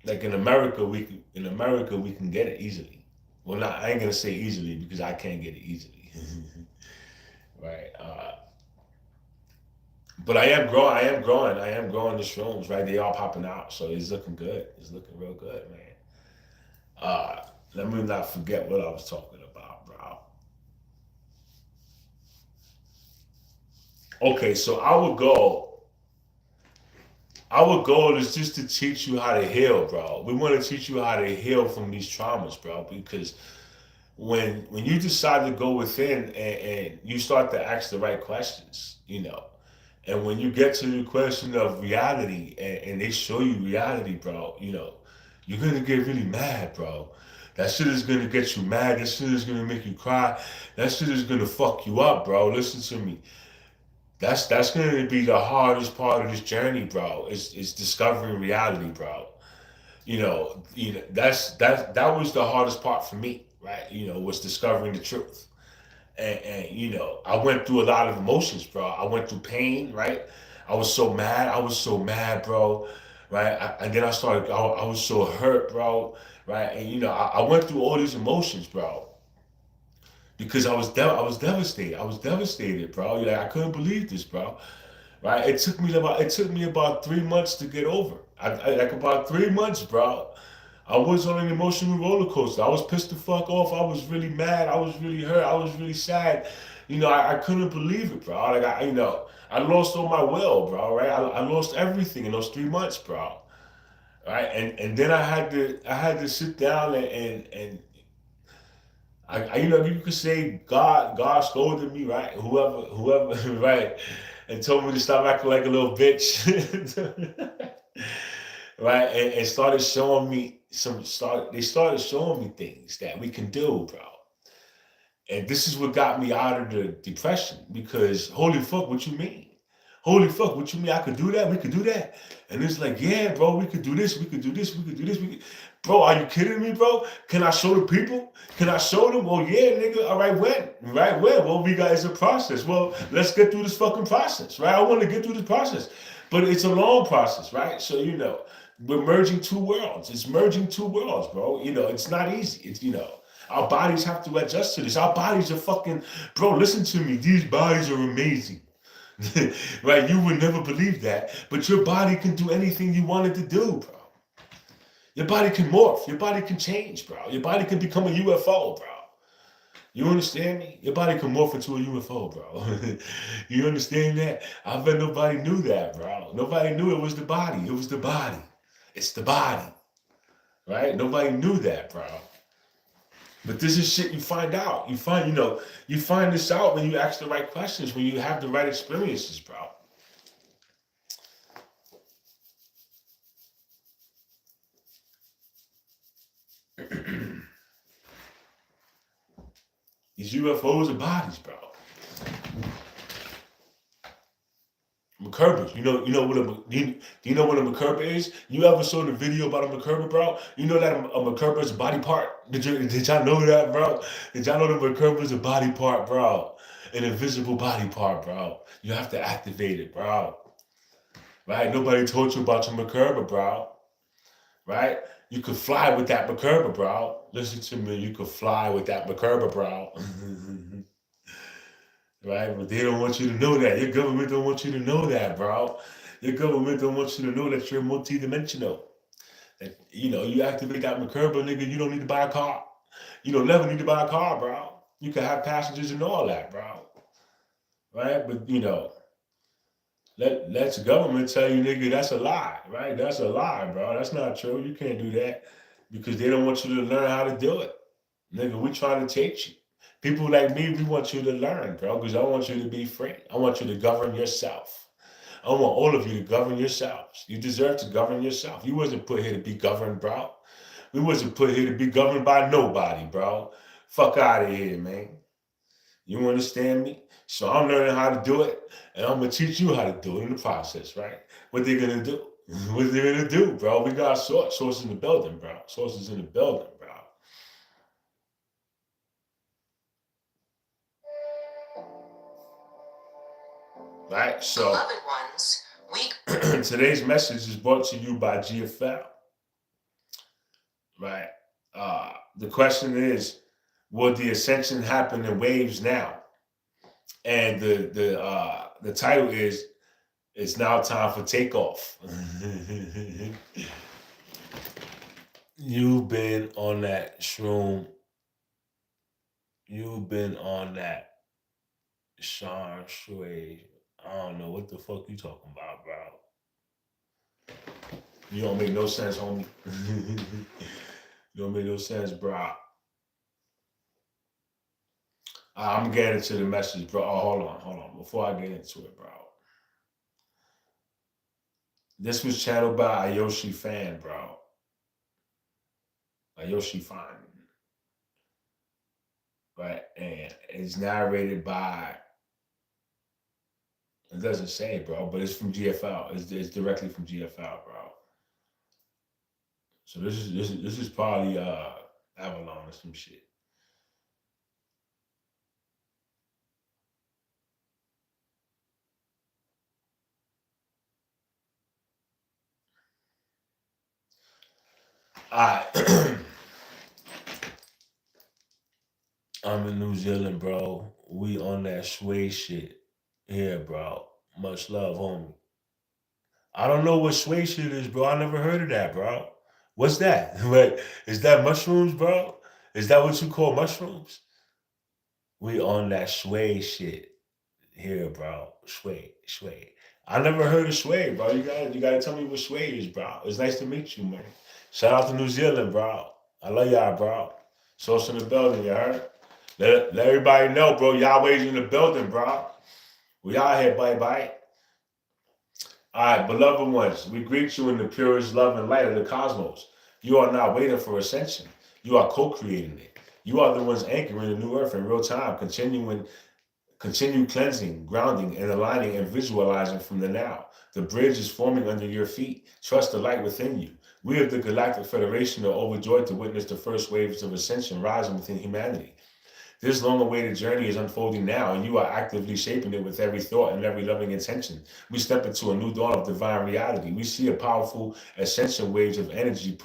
Like in America we can get it easily. Well, not I ain't gonna say easily because I can't get it easily, right? But I am growing the shrooms, right? They all popping out, so it's looking good. It's looking real good, man. Let me not forget what I was talking about, bro. Okay, so our goal is just to teach you how to heal, bro. We want to teach you how to heal from these traumas, bro, because when you decide to go within and you start to ask the right questions, and when you get to the question of reality and they show you reality, bro, you're gonna get really mad, bro. That shit is gonna get you mad. That shit is gonna make you cry. That shit is gonna fuck you up, bro. Listen to me. That's gonna be the hardest part of this journey, bro. Is discovering reality, bro. That was the hardest part for me, right? Was discovering the truth. And I went through a lot of emotions, bro. I went through pain, right? I was so mad. I was so mad, bro. Right? And then I was so hurt, bro. Right? And I went through all these emotions, bro. Because I was devastated. I was devastated, bro. I couldn't believe this, bro. Right? It took me about 3 months to get over. Like about 3 months, bro. I was on an emotional roller coaster. I was pissed the fuck off. I was really mad. I was really hurt. I was really sad. I couldn't believe it, bro. I lost all my will, bro. Right? I lost everything in those 3 months, bro. Right? And then I had to sit down and you could say God scolded me, right? Whoever, right? And told me to stop acting like a little bitch. Right? And started showing me they started showing me things that we can do, bro. And this is what got me out of the depression because holy fuck, what you mean? Holy fuck, what you mean? I could do that? We could do that. And it's like, yeah, bro, we could do this, we could do this, we could do this. Bro, are you kidding me, bro? Can I show the people? Can I show them? Well, yeah, nigga. All right, when? Right, when? Well, we got it's a process. Well, let's get through this fucking process, right? I want to get through this process. But it's a long process, right? So, we're merging two worlds. It's merging two worlds, bro. It's not easy. It's, our bodies have to adjust to this. Our bodies are fucking, bro, listen to me. These bodies are amazing. Right? You would never believe that. But your body can do anything you want it to do, bro. Your body can morph. Your body can change, bro. Your body can become a UFO, bro. You understand me? Your body can morph into a UFO, bro. You understand that? I bet nobody knew that, bro. Nobody knew it was the body. It was the body. It's the body. Right? Nobody knew that, bro. But this is shit you find out. You find this out when you ask the right questions, when you have the right experiences, bro. These UFOs are bodies, bro. Makerba. You know what do you know what a Makerba is? You ever saw the video about a Makerba, bro? You know that a Makerba is a body part? Did y'all know that, bro? Did y'all know the Makerba is a body part, bro? An invisible body part, bro. You have to activate it, bro. Right? Nobody told you about your Makerba, bro. Right? You could fly with that Makerba, bro. Listen to me. You could fly with that Makerba, bro. Right? But they don't want you to know that. Your government don't want you to know that, bro. Your government don't want you to know that you're multidimensional. That, you activate that Makerba, nigga, you don't need to buy a car. You don't never need to buy a car, bro. You can have passengers and all that, bro. Right? But, let's the government tell you, nigga, that's a lie, right? That's a lie, bro. That's not true. You can't do that because they don't want you to learn how to do it. Nigga, we trying to teach you. People like me, we want you to learn, bro, because I want you to be free. I want you to govern yourself. I want all of you to govern yourselves. You deserve to govern yourself. You wasn't put here to be governed, bro. We wasn't put here to be governed by nobody, bro. Fuck out of here, man. You understand me? So I'm learning how to do it, and I'm gonna teach you how to do it in the process, right? What they gonna do? What they gonna do, bro? We got sources in the building, bro. Sources in the building, bro. Right? So, beloved ones, today's message is brought to you by GFL. Right? The question is, will the ascension happen in waves now? And the title is, it's now time for takeoff. You've been on that shroom. You've been on that Sean Shui. I don't know what the fuck you talking about, bro. You don't make no sense, homie. You don't make no sense, bro. I'm getting into the message, bro. Oh, hold on. Before I get into it, bro. This was channeled by Ayoshi Fan, bro. Ayoshi Fan. Right? And it's narrated by, it doesn't say, bro, but it's from GFL. It's directly from GFL, bro. So this is probably Avalon or some shit. Alright. I'm in New Zealand, bro. We on that sway shit here, bro. Much love, homie. I don't know what sway shit is, bro. I never heard of that, bro. What's that? Like, is that mushrooms, bro? Is that what you call mushrooms? We on that sway shit here, bro. Sway. I never heard of sway, bro. You gotta tell me what sway is, bro. It's nice to meet you, man. Shout out to New Zealand, bro. I love y'all, bro. Source in the building, you heard? Let everybody know, bro. Yahweh's in the building, bro. We out here, bye. All right, beloved ones, we greet you in the purest love and light of the cosmos. You are not waiting for ascension. You are co-creating it. You are the ones anchoring the new earth in real time, continue cleansing, grounding, and aligning and visualizing from the now. The bridge is forming under your feet. Trust the light within you. We of the Galactic Federation are overjoyed to witness the first waves of ascension rising within humanity. This long-awaited journey is unfolding now, and you are actively shaping it with every thought and every loving intention. We step into a new dawn of divine reality. We see a powerful ascension waves of energy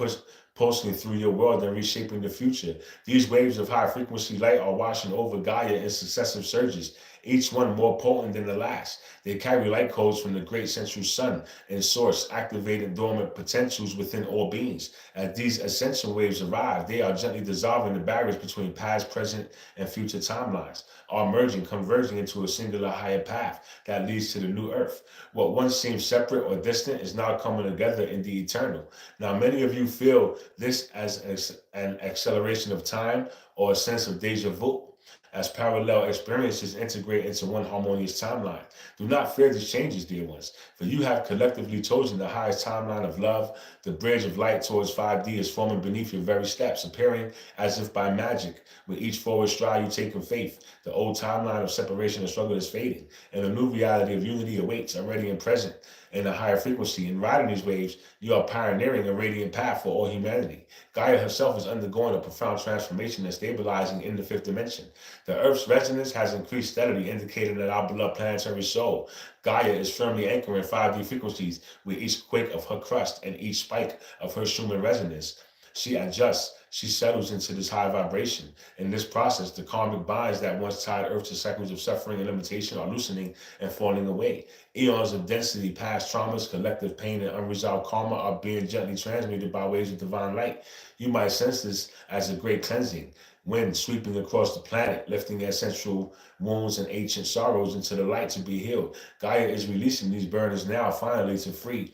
pulsing through your world and reshaping the future. These waves of high-frequency light are washing over Gaia in successive surges, each one more potent than the last. They carry light codes from the great central sun and source, activating dormant potentials within all beings. As these ascension waves arrive, they are gently dissolving the barriers between past, present, and future timelines, are merging, converging into a singular higher path that leads to the new earth. What once seemed separate or distant is now coming together in the eternal. Now, many of you feel this as an acceleration of time or a sense of deja vu, as parallel experiences integrate into one harmonious timeline. Do not fear these changes, dear ones, for you have collectively chosen the highest timeline of love. The bridge of light towards 5D is forming beneath your very steps, appearing as if by magic. With each forward stride you take in faith, the old timeline of separation and struggle is fading, and a new reality of unity awaits, already and present in a higher frequency. In riding these waves, you are pioneering a radiant path for all humanity. Gaia herself is undergoing a profound transformation and stabilizing in the fifth dimension. The Earth's resonance has increased steadily, indicating that our beloved planetary soul, Gaia, is firmly anchoring 5D frequencies with each quake of her crust and each spike of her Schumann resonance. She adjusts, she settles into this high vibration. In this process, the karmic binds that once tied Earth to cycles of suffering and limitation are loosening and falling away. Eons of density, past traumas, collective pain, and unresolved karma are being gently transmuted by waves of divine light. You might sense this as a great cleansing wind sweeping across the planet, lifting ancestral wounds and ancient sorrows into the light to be healed. Gaia is releasing these burdens now, finally, to free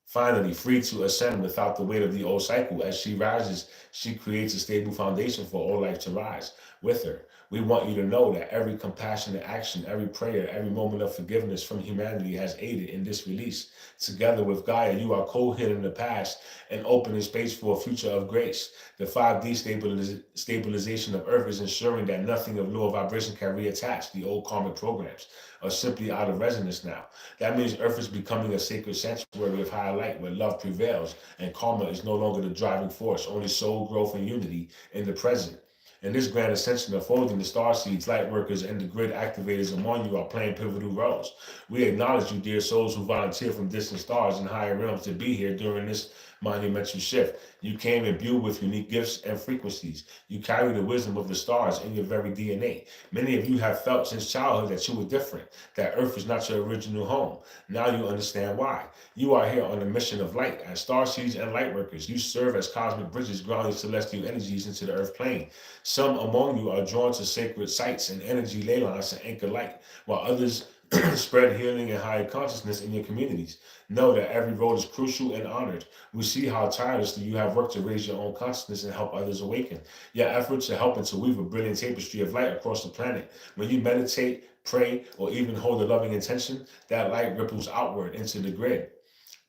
Finally, free to ascend without the weight of the old cycle. As she rises, she creates a stable foundation for all life to rise with her. We want you to know that every compassionate action, every prayer, every moment of forgiveness from humanity has aided in this release. Together with Gaia, you are co-healing the past and opening space for a future of grace. The 5D stabilization of Earth is ensuring that nothing of lower vibration can reattach. The old karmic programs are simply out of resonance now. That means Earth is becoming a sacred sanctuary of higher light where love prevails and karma is no longer the driving force, only soul growth and unity in the present. In this grand ascension, unfolding the star seeds, light workers, and the grid activators among you are playing pivotal roles. We acknowledge you, dear souls who volunteer from distant stars and higher realms to be here during this monumental shift. You came imbued with unique gifts and frequencies. You carry the wisdom of the stars in your very DNA. Many of you have felt since childhood that you were different, that Earth is not your original home. Now you understand why. You are here on a mission of light. As star seeds and light workers, you serve as cosmic bridges grounding celestial energies into the Earth plane. Some among you are drawn to sacred sites and energy ley lines to anchor light, while others spread healing and higher consciousness in your communities. Know that every role is crucial and honored. We see how tirelessly you have worked to raise your own consciousness and help others awaken. Your efforts are helping to weave a brilliant tapestry of light across the planet. When you meditate, pray, or even hold a loving intention, that light ripples outward into the grid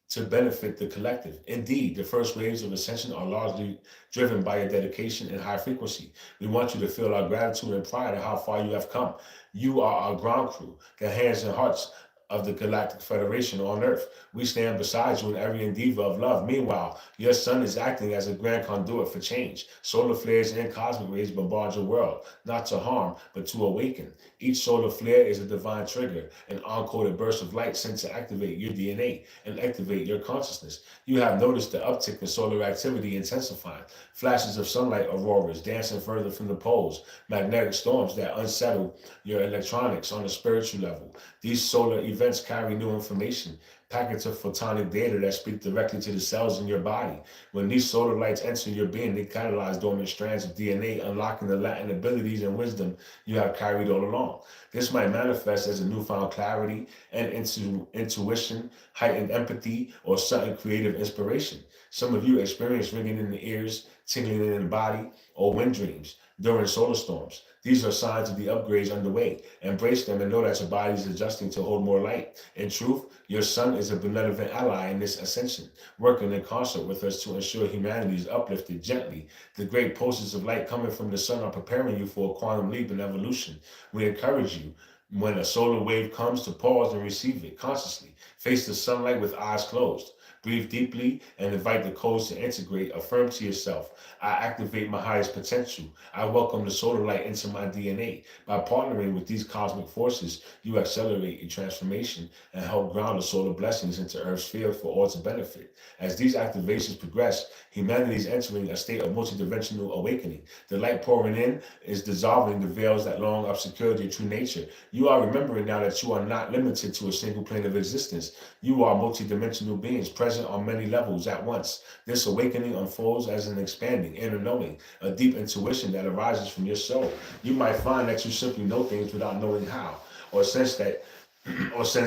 to benefit the collective. Indeed, the first waves of ascension are largely driven by your dedication and high frequency. We want you to feel our gratitude and pride at how far you have come. You are our ground crew, the hands and hearts of the Galactic Federation on Earth. We stand beside you in every endeavor of love. Meanwhile, your sun is acting as a grand conduit for change. Solar flares and cosmic rays bombard your world, not to harm, but to awaken. Each solar flare is a divine trigger, an uncoded burst of light sent to activate your DNA and activate your consciousness. You have noticed the uptick in solar activity intensifying. Flashes of sunlight auroras dancing further from the poles, magnetic storms that unsettle your electronics on a spiritual level. These solar events carry new information, packets of photonic data that speak directly to the cells in your body. When these solar lights enter your being, they catalyze dormant strands of DNA, unlocking the latent abilities and wisdom you have carried all along. This might manifest as a newfound clarity and intuition, heightened empathy, or sudden creative inspiration. Some of you experience ringing in the ears, tingling in the body, or wind dreams during solar storms. These are signs of the upgrades underway. Embrace them and know that your body is adjusting to hold more light. In truth, your sun is a benevolent ally in this ascension, working in concert with us to ensure humanity is uplifted gently. The great pulses of light coming from the sun are preparing you for a quantum leap in evolution. We encourage you, when a solar wave comes, to pause and receive it consciously. Face the sunlight with eyes closed. Breathe deeply and invite the codes to integrate. Affirm to yourself, I activate my highest potential. I welcome the solar light into my DNA. By partnering with these cosmic forces, you accelerate your transformation and help ground the solar blessings into Earth's field for all to benefit. As these activations progress, humanity is entering a state of multidimensional awakening. The light pouring in is dissolving the veils that long obscured your true nature. You are remembering now that you are not limited to a single plane of existence. You are multidimensional beings present on many levels at once. This awakening unfolds as an expanding inner knowing, a deep intuition that arises from your soul. You might find that you simply know things without knowing how, or sense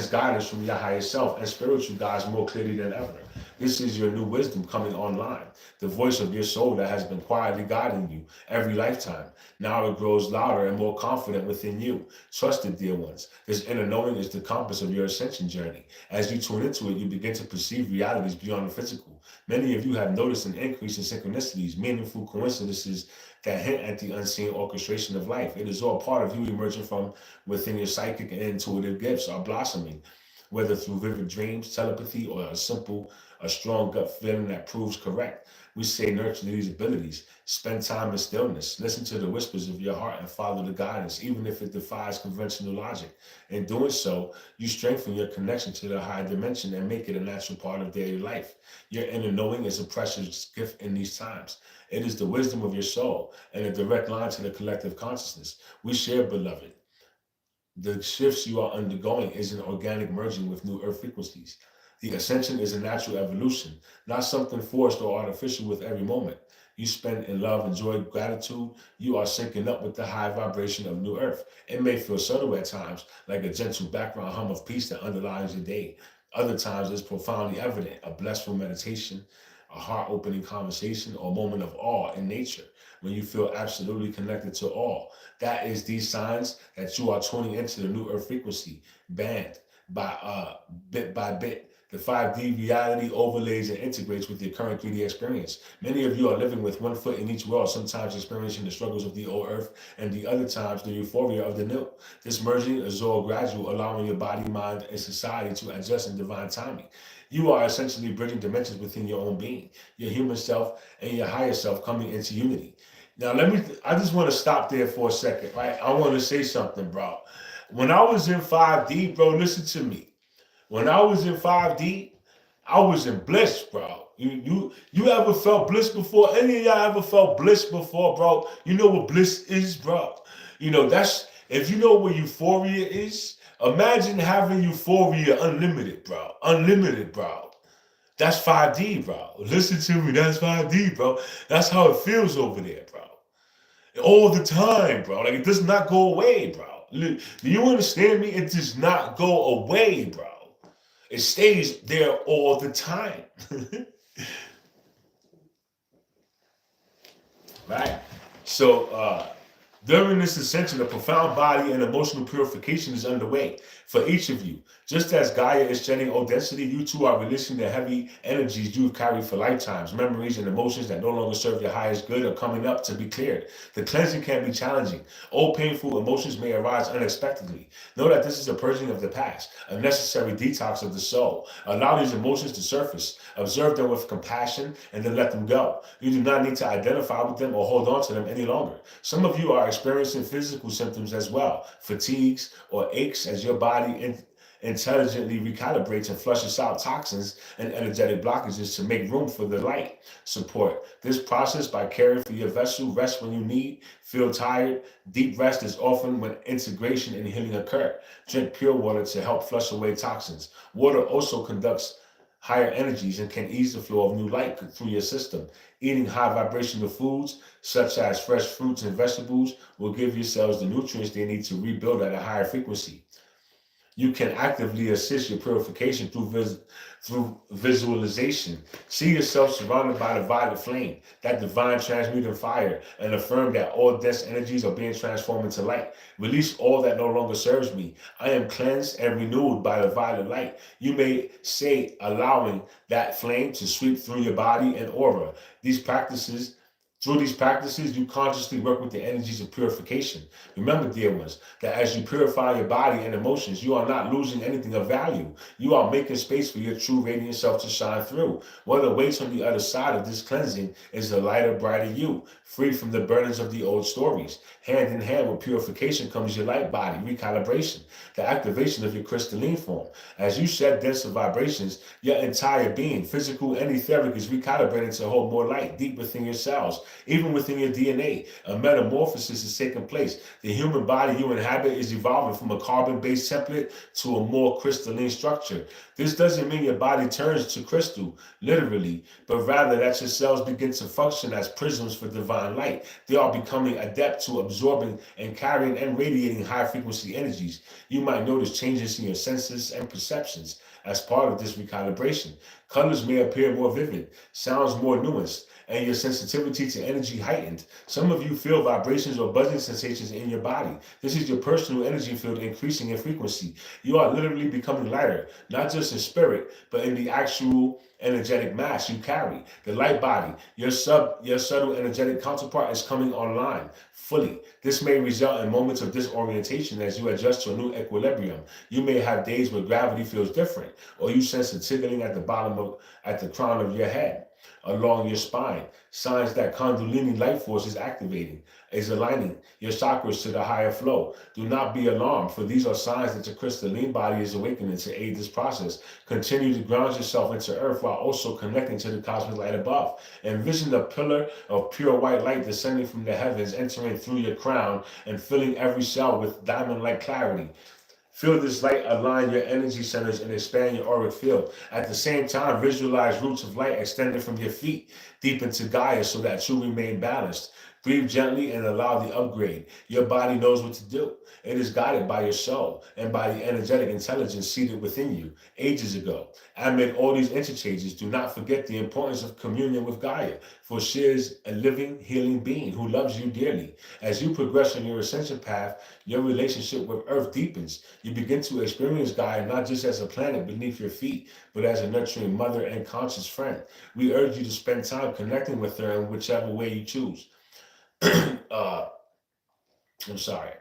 guidance from your higher self and spiritual guides more clearly than ever. This is your new wisdom coming online, the voice of your soul that has been quietly guiding you every lifetime. Now it grows louder and more confident within you. Trust it, dear ones. This inner knowing is the compass of your ascension journey. As you tune into it, you begin to perceive realities beyond the physical. Many of you have noticed an increase in synchronicities, meaningful coincidences that hint at the unseen orchestration of life. It is all part of you emerging from within. Your psychic and intuitive gifts are blossoming, whether through vivid dreams, telepathy, or a strong gut feeling that proves correct. We say nurture these abilities. Spend time in stillness. Listen to the whispers of your heart and follow the guidance, even if it defies conventional logic. In doing so, you strengthen your connection to the higher dimension and make it a natural part of daily life. Your inner knowing is a precious gift in these times. It is the wisdom of your soul and a direct line to the collective consciousness. We share, beloved. The shifts you are undergoing is an organic merging with new earth frequencies. The ascension is a natural evolution, not something forced or artificial with every moment. You spend in love and joy, gratitude, you are syncing up with the high vibration of new earth. It may feel subtle at times, like a gentle background hum of peace that underlies your day. Other times it's profoundly evident, a blissful meditation, a heart-opening conversation, or a moment of awe in nature when you feel absolutely connected to all. That is these signs that you are tuning into the new earth frequency band bit by bit. The 5D reality overlays and integrates with your current 3D experience. Many of you are living with one foot in each world, sometimes experiencing the struggles of the old earth and the other times the euphoria of the new. This merging is all gradual, allowing your body, mind, and society to adjust in divine timing. You are essentially bridging dimensions within your own being, your human self and your higher self coming into unity. Now, I just want to stop there for a second, right? I want to say something, bro. When I was in 5D, bro, listen to me. When I was in 5D, I was in bliss, bro. You ever felt bliss before? Any of y'all ever felt bliss before, bro? You know what bliss is, bro? That's if you know what euphoria is, imagine having euphoria unlimited, bro. Unlimited, bro. That's 5D, bro. Listen to me, that's 5D, bro. That's how it feels over there, bro. All the time, bro. Like, it does not go away, bro. Do you understand me? It does not go away, bro. It stays there all the time. Right? So, during this ascension, a profound body and emotional purification is underway for each of you. Just as Gaia is shedding old density, you too are releasing the heavy energies you've carried for lifetimes. Memories and emotions that no longer serve your highest good are coming up to be cleared. The cleansing can be challenging. Old painful emotions may arise unexpectedly. Know that this is a purging of the past, a necessary detox of the soul. Allow these emotions to surface. Observe them with compassion and then let them go. You do not need to identify with them or hold on to them any longer. Some of you are experiencing physical symptoms as well, fatigues or aches as your body intelligently recalibrates and flushes out toxins and energetic blockages to make room for the light support. This process by caring for your vessel, rest when you need, feel tired. Deep rest is often when integration and healing occur. Drink pure water to help flush away toxins. Water also conducts higher energies and can ease the flow of new light through your system. Eating high vibrational foods such as fresh fruits and vegetables will give your cells the nutrients they need to rebuild at a higher frequency. You can actively assist your purification through visualization. See yourself surrounded by the violet flame, that divine transmuting fire, and affirm that all dense energies are being transformed into light. Release all that no longer serves me. I am cleansed and renewed by the violet light. You may say, allowing that flame to sweep through your body and aura. Through these practices, you consciously work with the energies of purification. Remember, dear ones, that as you purify your body and emotions, you are not losing anything of value. You are making space for your true radiant self to shine through. What awaits on the other side of this cleansing is the lighter, brighter you, free from the burdens of the old stories. Hand in hand with purification comes your light body, recalibration, the activation of your crystalline form. As you shed denser vibrations, your entire being, physical and etheric, is recalibrated to hold more light deep within your cells. Even within your DNA, a metamorphosis is taking place. The human body you inhabit is evolving from a carbon-based template to a more crystalline structure. This doesn't mean your body turns to crystal, literally, but rather that your cells begin to function as prisms for divine light. They are becoming adept to absorbing and carrying and radiating high-frequency energies. You might notice changes in your senses and perceptions as part of this recalibration. Colors may appear more vivid, sounds more nuanced, and your sensitivity to energy heightened. Some of you feel vibrations or buzzing sensations in your body. This is your personal energy field increasing in frequency. You are literally becoming lighter, not just in spirit, but in the actual energetic mass you carry. The light body, your subtle energetic counterpart, is coming online fully. This may result in moments of disorientation as you adjust to a new equilibrium. You may have days where gravity feels different, or you sense a tickling at the crown of your head, along your spine. Signs that Kundalini life force is aligning your chakras to the higher flow. Do not be alarmed, for these are signs that your crystalline body is awakening to aid this process. Continue to ground yourself into earth while also connecting to the cosmic light above. Envision a pillar of pure white light descending from the heavens, entering through your crown and filling every cell with diamond-like clarity. Feel this light align your energy centers and expand your auric field. At the same time, visualize roots of light extending from your feet deep into Gaia so that you remain balanced. Breathe gently and allow the upgrade. Your body knows what to do. It is guided by your soul and by the energetic intelligence seated within you ages ago. Amid all these interchanges, do not forget the importance of communion with Gaia, for she is a living, healing being who loves you dearly. As you progress on your ascension path, your relationship with Earth deepens. You begin to experience Gaia not just as a planet beneath your feet, but as a nurturing mother and conscious friend. We urge you to spend time connecting with her in whichever way you choose. uh, I'm sorry.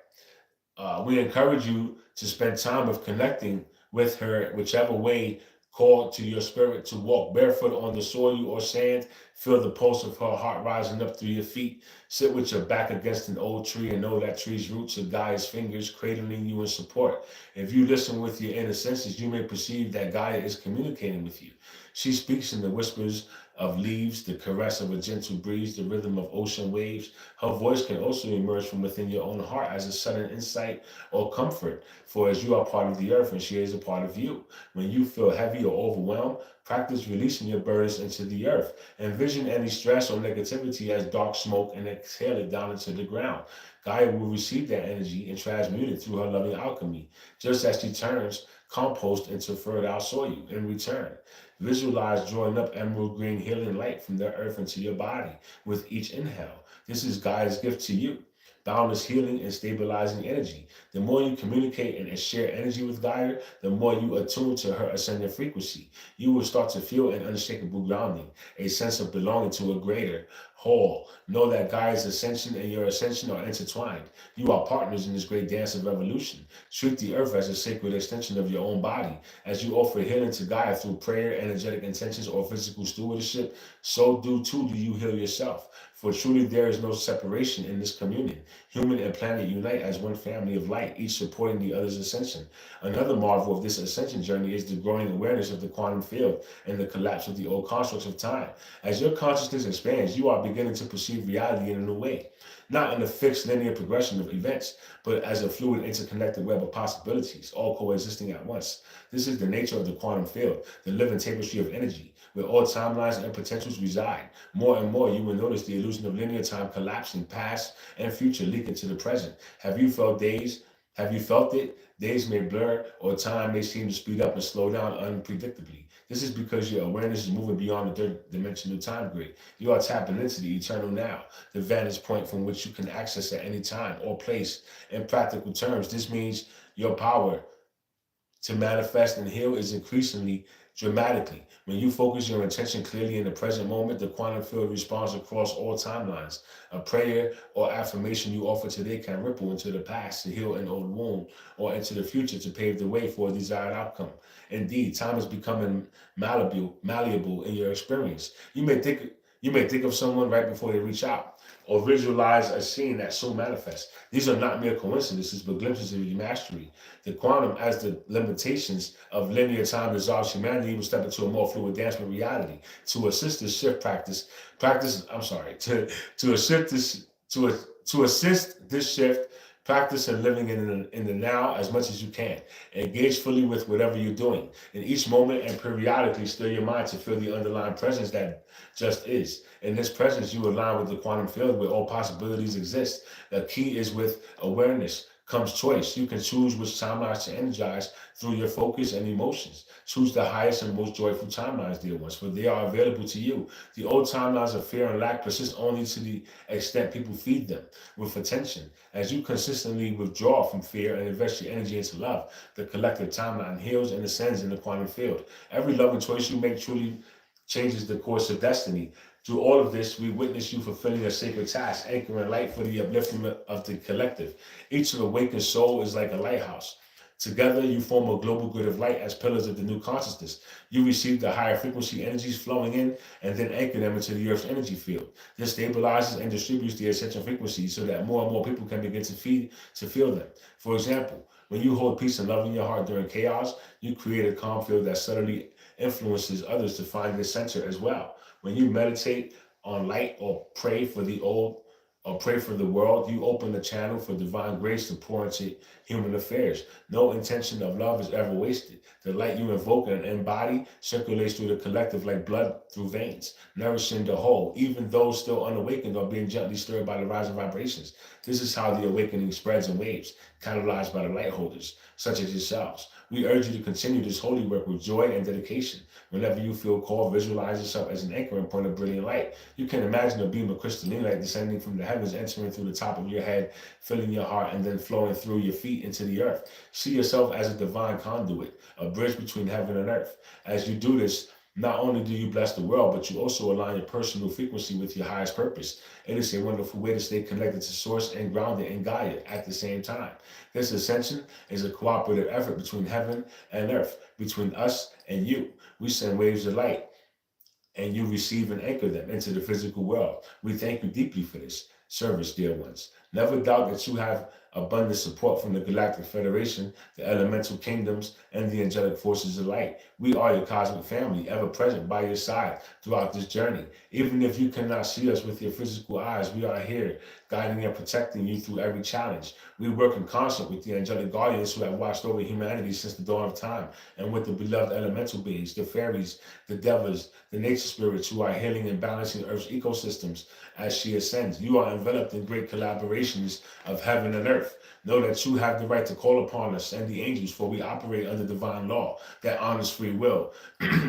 We encourage you to spend time with connecting with her, whichever way called to your spirit, to walk barefoot on the soil or sand. Feel the pulse of her heart rising up through your feet. Sit with your back against an old tree and know that tree's roots are Gaia's fingers cradling you in support. If you listen with your inner senses, you may perceive that Gaia is communicating with you. She speaks in the whispers of leaves, the caress of a gentle breeze, the rhythm of ocean waves. Her voice can also emerge from within your own heart as a sudden insight or comfort, for as you are part of the earth and she is a part of you. When you feel heavy or overwhelmed, practice releasing your burdens into the earth. Envision any stress or negativity as dark smoke and exhale it down into the ground. Gaia will receive that energy and transmute it through her loving alchemy, just as she turns compost into fertile soil in return. Visualize drawing up emerald green healing light from the earth into your body with each inhale. This is Gaia's gift to you. Boundless healing and stabilizing energy. The more you communicate and share energy with Gaia, the more you attune to her ascending frequency. You will start to feel an unshakable grounding, a sense of belonging to a greater whole. Know that Gaia's ascension and your ascension are intertwined. You are partners in this great dance of evolution. Treat the earth as a sacred extension of your own body. As you offer healing to Gaia through prayer, energetic intentions, or physical stewardship, so do you heal yourself. For truly there is no separation in this communion. Human and planet unite as one family of light, each supporting the other's ascension. Another marvel of this ascension journey is the growing awareness of the quantum field and the collapse of the old constructs of time. As your consciousness expands, you are beginning to perceive reality in a new way. Not in a fixed linear progression of events, but as a fluid interconnected web of possibilities, all coexisting at once. This is the nature of the quantum field, the living tapestry of energy, where all timelines and potentials reside. More and more, you will notice the illusion of linear time collapsing, past and future leak into the present. Have you felt it? Days may blur, or time may seem to speed up and slow down unpredictably. This is because your awareness is moving beyond the third dimensional time grid. You are tapping into the eternal now, the vantage point from which you can access at any time or place. In practical terms, this means your power to manifest and heal is increasingly dramatically. When you focus your intention clearly in the present moment, the quantum field responds across all timelines. A prayer or affirmation you offer today can ripple into the past to heal an old wound, or into the future to pave the way for a desired outcome. Indeed, time is becoming malleable in your experience. You may think of someone right before they reach out, or visualize a scene that so manifests. These are not mere coincidences, but glimpses of your mastery. The quantum, as the limitations of linear time dissolves, humanity will step into a more fluid dance with reality. To assist this shift to assist this shift, practice and living in the now as much as you can. Engage fully with whatever you're doing. In each moment and periodically stir your mind to feel the underlying presence that just is. In this presence, you align with the quantum field where all possibilities exist. The key is with awareness comes choice. You can choose which timelines to energize through your focus and emotions. Choose the highest and most joyful timelines, dear ones, for they are available to you. The old timelines of fear and lack persist only to the extent people feed them with attention. As you consistently withdraw from fear and invest your energy into love, the collective timeline heals and ascends in the quantum field. Every loving choice you make truly changes the course of destiny. Through all of this, we witness you fulfilling a sacred task, anchoring light for the upliftment of the collective. Each awakened soul is like a lighthouse. Together, you form a global grid of light as pillars of the new consciousness. You receive the higher frequency energies flowing in and then anchor them into the Earth's energy field. This stabilizes and distributes the essential frequencies so that more and more people can begin to feel them. For example, when you hold peace and love in your heart during chaos, you create a calm field that subtly influences others to find their center as well. When you meditate on light or pray for the old or pray for the world, you open the channel for divine grace to pour into human affairs. No intention of love is ever wasted. The light you invoke and embody circulates through the collective like blood through veins, nourishing the whole. Even those still unawakened are being gently stirred by the rising vibrations. This is how the awakening spreads in waves, catalyzed by the light holders, such as yourselves. We urge you to continue this holy work with joy and dedication. Whenever you feel called, visualize yourself as an anchor and point of brilliant light. You can imagine a beam of crystalline light descending from the heavens, entering through the top of your head, filling your heart, and then flowing through your feet into the earth. See yourself as a divine conduit, a bridge between heaven and earth. As you do this, not only do you bless the world, but you also align your personal frequency with your highest purpose. It is a wonderful way to stay connected to Source and grounded in Gaia at the same time. This ascension is a cooperative effort between heaven and earth, between us and you. We send waves of light, and you receive and anchor them into the physical world. We thank you deeply for this service, dear ones. Never doubt that you have abundant support from the Galactic Federation, the elemental kingdoms, and the angelic forces of light. We are your cosmic family, ever present by your side throughout this journey. Even if you cannot see us with your physical eyes, we are here, guiding and protecting you through every challenge. We work in concert with the angelic guardians who have watched over humanity since the dawn of time, and with the beloved elemental beings, the fairies, the devils, the nature spirits who are healing and balancing Earth's ecosystems as she ascends. You are enveloped in great collaborations of heaven and earth. Know that you have the right to call upon us and the angels, for we operate under divine law that honors free will.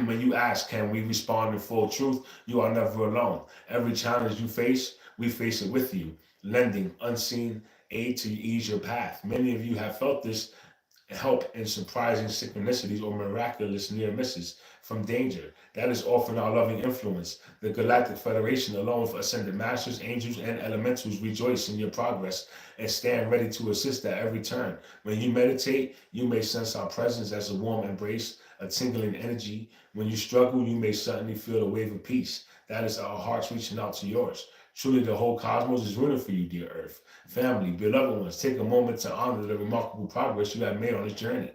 When you ask, can we respond in full truth? You are never alone. Every challenge you face, we face it with you, lending unseen aid to ease your path. Many of you have felt this help in surprising synchronicities or miraculous near misses from danger. That is often our loving influence. The Galactic Federation, along with ascended masters, angels, and elementals, rejoice in your progress and stand ready to assist at every turn. When you meditate, you may sense our presence as a warm embrace, a tingling energy. When you struggle, you may suddenly feel a wave of peace. That is our hearts reaching out to yours. Truly, the whole cosmos is rooting for you, dear Earth. Family, beloved ones, take a moment to honor the remarkable progress you have made on this journey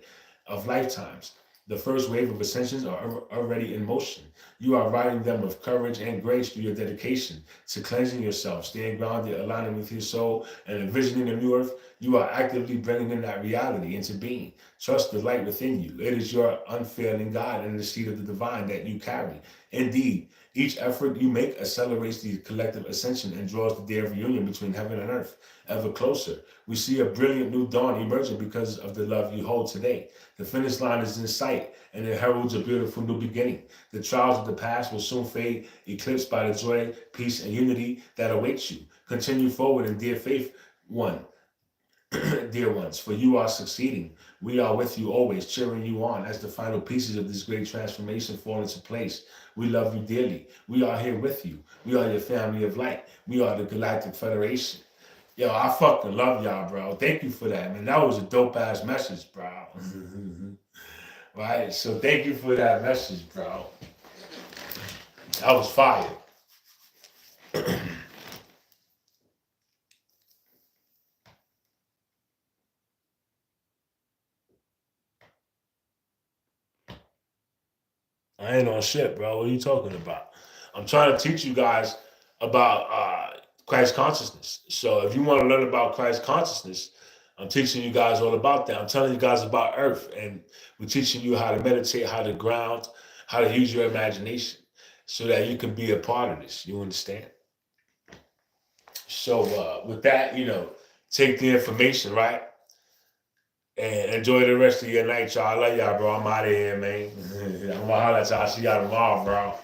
of lifetimes. The first wave of ascensions are already in motion. You are riding them with courage and grace through your dedication to cleansing yourself, staying grounded, aligning with your soul, and envisioning a new earth. You are actively bringing in that reality into being. Trust the light within you. It is your unfailing guide and the seed of the divine that you carry. Indeed, each effort you make accelerates the collective ascension and draws the day of reunion between heaven and earth ever closer. We see a brilliant new dawn emerging because of the love you hold today. The finish line is in sight, and it heralds a beautiful new beginning. The trials of the past will soon fade, eclipsed by the joy, peace, and unity that awaits you. Continue forward in dear faith, one. Dear ones, for you are succeeding. We are with you always, cheering you on as the final pieces of this great transformation fall into place. We love you dearly. We are here with you. We are your family of light. We are the Galactic Federation. Yo, I fucking love y'all, bro. Thank you for that, man. That was a dope ass message, bro. Right? So thank you for that message, bro. That was fire. I ain't on shit, bro. What are you talking about? I'm trying to teach you guys about Christ consciousness. So if you want to learn about Christ consciousness, I'm teaching you guys all about that. I'm telling you guys about Earth, and we're teaching you how to meditate, how to ground, how to use your imagination so that you can be a part of this. You understand? So with that, take the information, right? And enjoy the rest of your night, y'all. I love y'all, bro. I'm out of here, man. I'm gonna holler at y'all. See y'all tomorrow, bro.